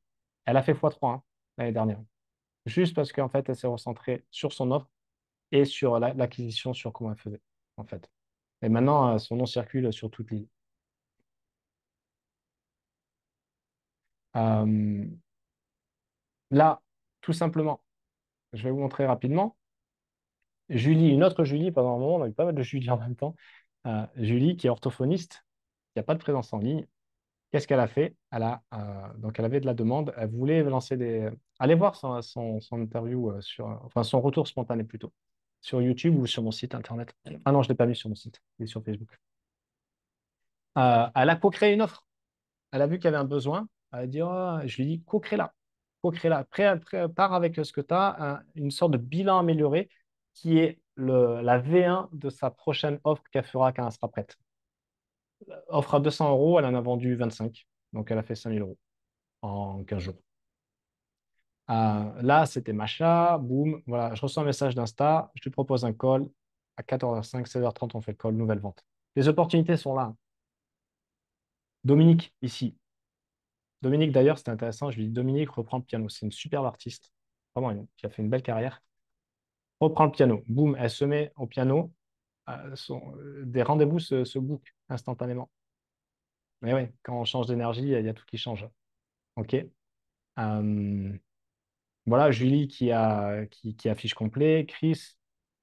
Elle a fait x3 hein, l'année dernière. Juste parce qu'en fait, elle s'est recentrée sur son offre et sur l'acquisition, sur comment elle faisait, en fait. Et maintenant, son nom circule sur toute l'île. Euh, Là, tout simplement, je vais vous montrer rapidement. Julie, une autre Julie, pendant un moment, on a eu pas mal de Julie en même temps. Julie, qui est orthophoniste, qui n'a pas de présence en ligne. Qu'est-ce qu'elle a fait? Donc, elle avait de la demande. Elle voulait lancer des. Allez voir son interview enfin, son retour spontané plutôt, sur YouTube ou sur mon site internet. Ah non, je ne l'ai pas mis sur mon site, il est sur Facebook. Elle a co-créé une offre. Elle a vu qu'il y avait un besoin. Elle a dit, oh, je lui ai dit, co-crée-la. Co-crée-la. Après, pars avec ce que tu as, une sorte de bilan amélioré qui est la V1 de sa prochaine offre qu'elle fera quand elle sera prête. Offre à 200 euros, elle en a vendu 25. Donc, elle a fait 5 000 € en 15 jours. Là, c'était Macha, boum, voilà, je reçois un message d'Insta, je te propose un call à 14h05, 16h30, on fait le call, nouvelle vente. Les opportunités sont là. Dominique, ici. Dominique, d'ailleurs, c'était intéressant, je lui dis, Dominique, reprends le piano, c'est une superbe artiste, vraiment, qui a fait une belle carrière. Reprends le piano, boum, elle se met au piano, des rendez-vous se bookent instantanément. Mais oui, quand on change d'énergie, il y a tout qui change. OK. Euh, voilà, Julie qui affiche complet, Chris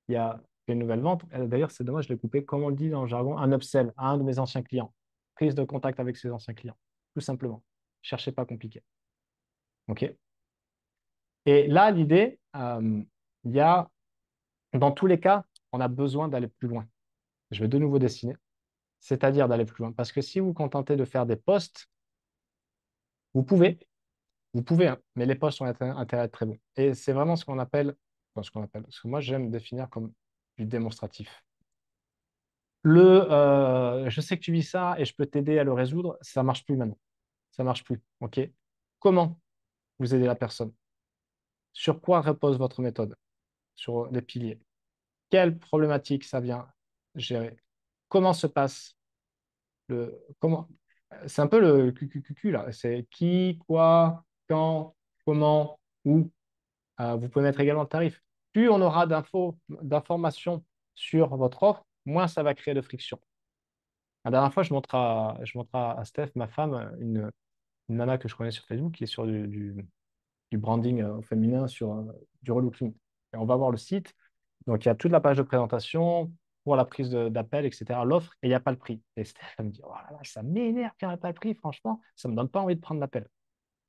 qui a fait une nouvelle vente. D'ailleurs, c'est dommage, je l'ai coupé. Comme on le dit dans le jargon, un upsell à un de mes anciens clients. Prise de contact avec ses anciens clients, tout simplement. Cherchez pas compliqué. OK? Et là, l'idée, il y a, dans tous les cas, on a besoin d'aller plus loin. Je vais de nouveau dessiner, c'est-à-dire d'aller plus loin. Parce que si vous vous contentez de faire des posts, vous pouvez, hein, mais les posts ont intérêt à être très bons. Et c'est vraiment ce que moi j'aime définir comme du démonstratif. Je sais que tu vis ça et je peux t'aider à le résoudre, ça marche plus maintenant. Ça marche plus. OK? Comment vous aidez la personne? Sur quoi repose votre méthode? Sur les piliers. Quelle problématique ça vient gérer? Comment se passe comment? C'est un peu le QQQQ là. C'est qui, quoi, quand, comment, où. Vous pouvez mettre également le tarif. Plus on aura d'informations sur votre offre, moins ça va créer de friction. La dernière fois, je montre à Steph, ma femme, une nana que je connais sur Facebook qui est sur du branding au féminin, sur du relooking. Et on va voir le site. Donc, il y a toute la page de présentation pour la prise d'appel, etc., l'offre, et il n'y a pas le prix. Et Steph, elle me dit, oh là là, ça m'énerve qu'il n'y ait pas de prix, franchement, ça ne me donne pas envie de prendre l'appel.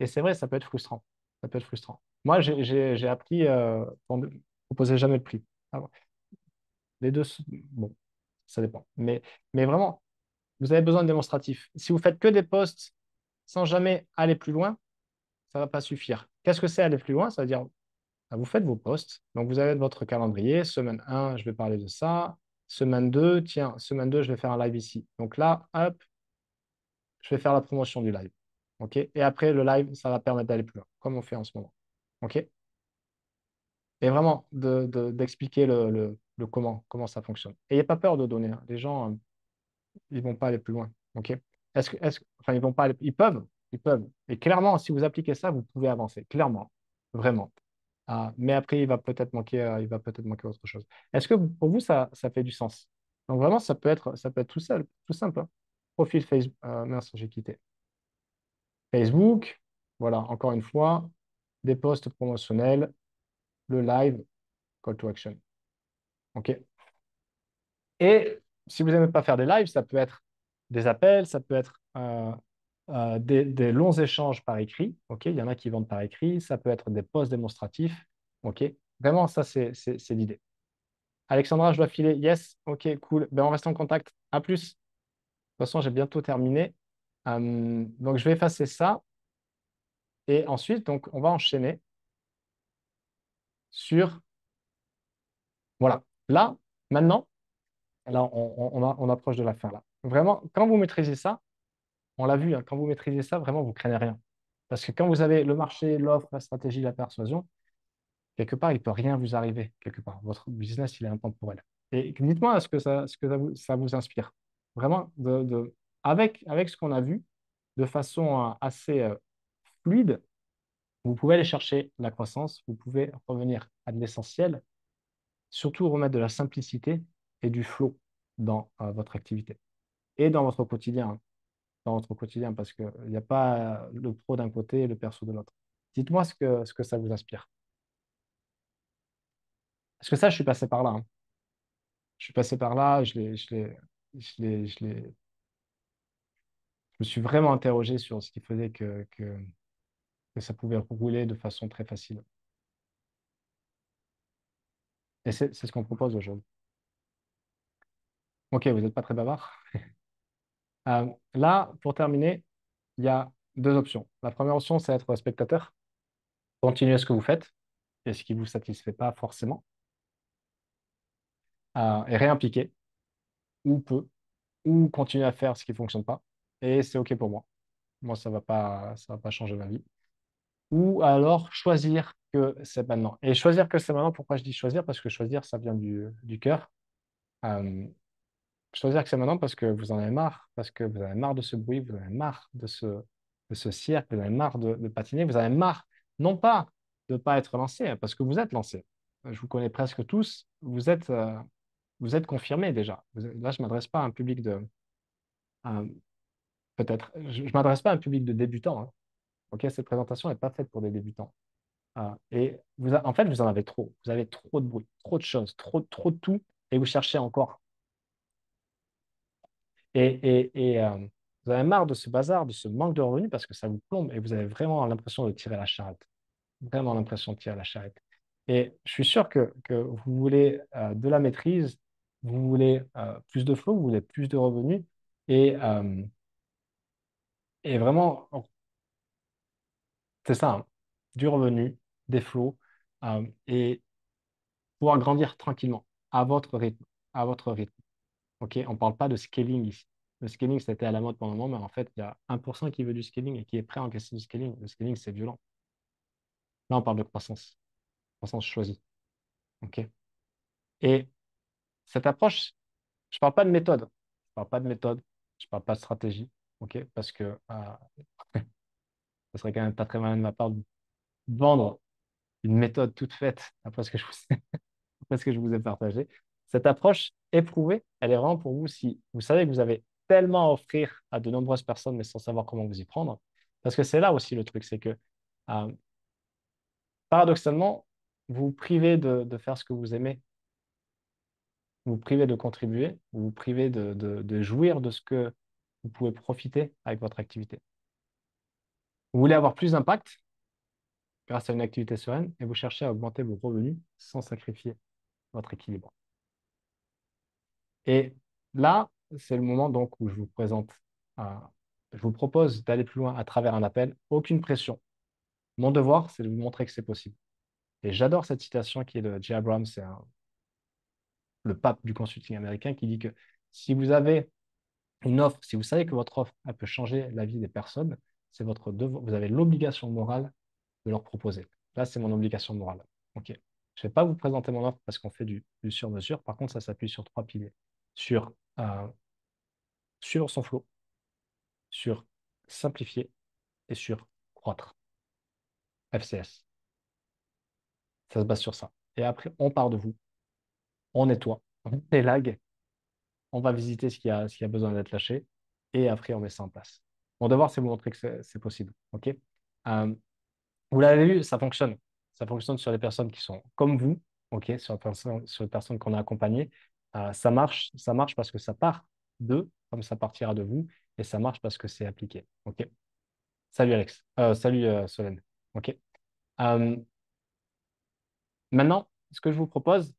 Et c'est vrai, ça peut être frustrant. Ça peut être frustrant. Moi, j'ai appris pour ne proposer jamais le prix. Alors, les deux, bon, ça dépend. Mais vraiment, vous avez besoin de démonstratifs. Si vous faites que des posts sans jamais aller plus loin, ça ne va pas suffire. Qu'est-ce que c'est aller plus loin? Ça veut dire, vous faites vos posts. Donc, vous avez votre calendrier. Semaine 1, je vais parler de ça. Semaine 2, tiens, semaine 2, je vais faire un live ici. Donc là, hop, je vais faire la promotion du live. OK? Et après, le live, ça va permettre d'aller plus loin, comme on fait en ce moment. OK? Et vraiment d'expliquer le comment ça fonctionne. Et n'ayez pas peur de donner, hein. Les gens, ils vont pas aller plus loin. OK? Enfin, ils vont pas aller, ils peuvent, ils peuvent. Et clairement, si vous appliquez ça, vous pouvez avancer. Clairement. Vraiment. Mais après, il va peut-être manquer autre chose. Est-ce que pour vous, ça fait du sens? Donc vraiment, ça peut être tout seul, tout simple, hein. profil Facebook. Mince, j'ai quitté. Facebook, voilà, encore une fois, des posts promotionnels, le live, call to action. OK? Et si vous n'aimez pas faire des lives, ça peut être des appels, ça peut être des longs échanges par écrit. OK? Il y en a qui vendent par écrit. Ça peut être des posts démonstratifs. OK? Vraiment, ça, c'est l'idée. Alexandra, je dois filer. Yes. OK, cool. Ben, on reste en contact. À plus. De toute façon, j'ai bientôt terminé. Donc, je vais effacer ça. Et ensuite, donc, on va enchaîner sur. Voilà. Là, maintenant, là, on approche de la fin. Là. Vraiment, quand vous maîtrisez ça, on l'a vu, hein, quand vous maîtrisez ça, vraiment, vous craignez rien. Parce que quand vous avez le marché, l'offre, la stratégie, la persuasion, quelque part, il ne peut rien vous arriver, quelque part. Votre business, il est intemporel. Et dites-moi ce que ça vous inspire. Vraiment, avec ce qu'on a vu, de façon assez fluide, vous pouvez aller chercher la croissance, vous pouvez revenir à de l'essentiel, surtout remettre de la simplicité et du flow dans votre activité et dans votre quotidien. Hein. Dans votre quotidien, parce qu'il n'y a pas le pro d'un côté et le perso de l'autre. Dites-moi ce que ça vous inspire. Parce que ça, je suis passé par là. Hein. Je suis passé par là, je me suis vraiment interrogé sur ce qui faisait que ça pouvait rouler de façon très facile. Et c'est ce qu'on propose aujourd'hui. Ok, vous n'êtes pas très bavard. Là, pour terminer, il y a deux options. La première option, c'est être spectateur, continuer ce que vous faites et ce qui ne vous satisfait pas forcément, et réimpliquer, ou peu, ou continuer à faire ce qui ne fonctionne pas. Et c'est OK pour moi. Moi, ça va pas changer ma vie. Ou alors choisir que c'est maintenant. Et choisir que c'est maintenant, pourquoi je dis choisir? Parce que choisir, ça vient du cœur. Euh, Choisir que c'est maintenant parce que vous en avez marre, parce que vous avez marre de ce bruit, vous en avez marre de ce cirque, vous en avez marre de patiner, vous en avez marre, non pas de ne pas être lancé, hein, parce que vous êtes lancé. Je vous connais presque tous, vous êtes confirmés déjà. Là, je ne m'adresse pas à un public de, euh, peut-être, je ne m'adresse pas à un public de débutants. Hein. Ok, cette présentation n'est pas faite pour des débutants. Et en fait, vous en avez trop. Vous avez trop de bruit, trop de choses, trop de tout, et vous cherchez encore. Vous avez marre de ce bazar, de ce manque de revenus parce que ça vous plombe et vous avez vraiment l'impression de tirer la charrette. Vraiment l'impression de tirer la charrette. Et je suis sûr que vous voulez de la maîtrise, vous voulez plus de flow, vous voulez plus de revenus et, euh, et vraiment, c'est ça, hein, du revenu, des flows et pouvoir grandir tranquillement à votre rythme, à votre rythme. OK? On ne parle pas de scaling ici. Le scaling, c'était à la mode pendant un moment, mais en fait, il y a 1% qui veut du scaling et qui est prêt à encaisser du scaling. Le scaling, c'est violent. Là, on parle de croissance choisie. OK? Et cette approche, je ne parle pas de méthode. Je ne parle pas de méthode. Je ne parle pas de stratégie. OK? Parce que ce serait quand même pas très malin de ma part de vendre une méthode toute faite après ce que après ce que je vous ai partagé. Cette approche éprouvée, elle est vraiment pour vous si vous savez que vous avez tellement à offrir à de nombreuses personnes, mais sans savoir comment vous y prendre. Parce que c'est là aussi le truc, c'est que euh, paradoxalement, vous vous privez de faire ce que vous aimez, vous vous privez de contribuer, vous vous privez de jouir de ce que vous pouvez profiter avec votre activité. Vous voulez avoir plus d'impact grâce à une activité sereine et vous cherchez à augmenter vos revenus sans sacrifier votre équilibre. Et là, c'est le moment donc où je vous présente, euh, je vous propose d'aller plus loin à travers un appel, aucune pression. Mon devoir, c'est de vous montrer que c'est possible. Et j'adore cette citation qui est de Jay Abrams, c'est le pape du consulting américain, qui dit que si vous avez une offre, si vous savez que votre offre elle peut changer la vie des personnes, c'est votre devoir, vous avez l'obligation morale de leur proposer. Là, c'est mon obligation morale. OK. Je ne vais pas vous présenter mon offre parce qu'on fait du sur-mesure. Par contre, ça s'appuie sur trois piliers. Sur suivre son flow, sur simplifier et sur croître. FCS. Ça se base sur ça. Et après, on part de vous, on nettoie, on élague, on va visiter ce qui a besoin d'être lâché et après, on met ça en place. Mon devoir, c'est vous montrer que c'est possible. OK? Vous l'avez vu, ça fonctionne. Ça fonctionne sur les personnes qui sont comme vous, OK, sur les personnes qu'on a accompagnées. Ça marche parce que ça part d'eux, comme ça partira de vous, et ça marche parce que c'est appliqué. OK? Salut Alex. Salut Solène. OK? Euh, Maintenant, ce que je vous propose,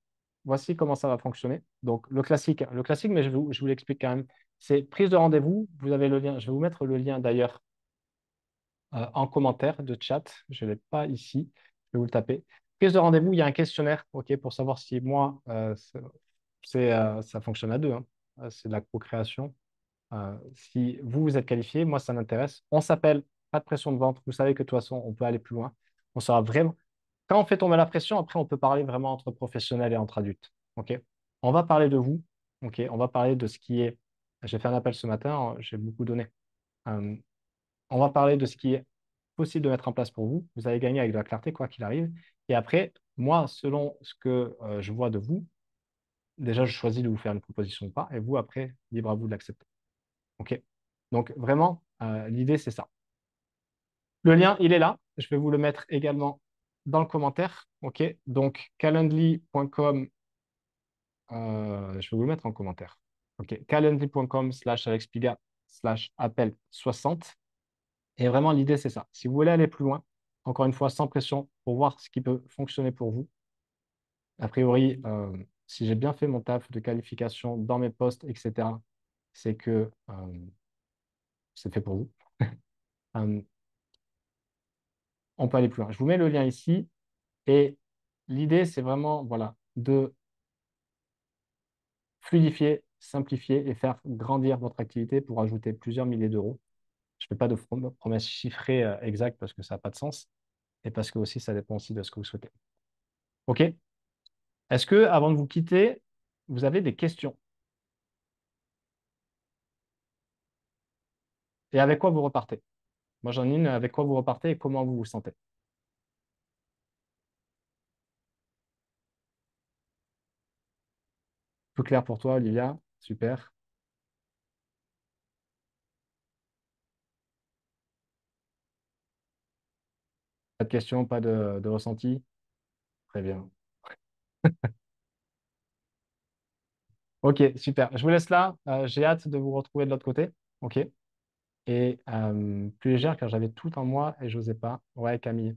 voici comment ça va fonctionner. Donc, le classique, mais je vous l'explique quand même. C'est prise de rendez-vous. Vous avez le lien. Je vais vous mettre le lien d'ailleurs en commentaire de chat. Je ne l'ai pas ici. Je vais vous le taper. Prise de rendez-vous, il y a un questionnaire, OK, pour savoir si moi, ça fonctionne à deux, hein. C'est de la co-création. Si vous, vous êtes qualifié, moi, ça m'intéresse. On s'appelle, pas de pression de vente. Vous savez que de toute façon, on peut aller plus loin. On sera vraiment. Quand on fait tomber la pression, après, on peut parler vraiment entre professionnels et entre adultes. OK? On va parler de vous. OK? On va parler de ce qui est. J'ai fait un appel ce matin, j'ai beaucoup donné. Euh, on va parler de ce qui est possible de mettre en place pour vous. Vous allez gagner avec de la clarté, quoi qu'il arrive. Et après, moi, selon ce que je vois de vous, déjà, je choisis de vous faire une proposition ou pas. Et vous, après, libre à vous de l'accepter. OK? Donc, vraiment, l'idée, c'est ça. Le lien, il est là. Je vais vous le mettre également dans le commentaire. OK? Donc, calendly.com, je vais vous le mettre en commentaire. OK? calendly.com/alexpiga/appel 60. Et vraiment, l'idée, c'est ça. Si vous voulez aller plus loin, encore une fois, sans pression, pour voir ce qui peut fonctionner pour vous. A priori, si j'ai bien fait mon taf de qualification dans mes postes, etc., c'est que c'est fait pour vous. Euh, on peut aller plus loin. Je vous mets le lien ici. Et l'idée, c'est vraiment voilà, de fluidifier, simplifier et faire grandir votre activité pour ajouter plusieurs milliers d'euros. Je ne fais pas de promesses chiffrées exactes parce que ça n'a pas de sens et parce que aussi ça dépend aussi de ce que vous souhaitez. OK? Est-ce que, avant de vous quitter, vous avez des questions? Et avec quoi vous repartez? Moi, j'en ai une. Avec quoi vous repartez et comment vous vous sentez? Tout clair pour toi, Olivia? Super. Pas de questions, pas de ressenti? Très bien. OK, super. Je vous laisse là. J'ai hâte de vous retrouver de l'autre côté. OK? Et plus légère car j'avais tout en moi et je n'osais pas. Ouais, Camille.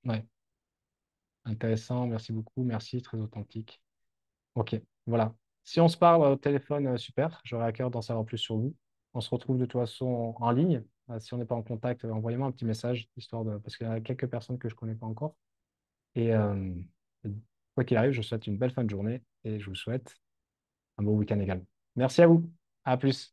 Ouais, intéressant. Merci beaucoup. Merci, très authentique. OK, voilà. Si on se parle au téléphone, super. J'aurai à cœur d'en savoir plus sur vous. On se retrouve de toute façon en ligne. Si on n'est pas en contact, envoyez-moi un petit message, histoire de. Parce qu'il y a quelques personnes que je ne connais pas encore. Et quoi qu'il arrive, je vous souhaite une belle fin de journée et je vous souhaite un bon week-end également. Merci à vous. À plus.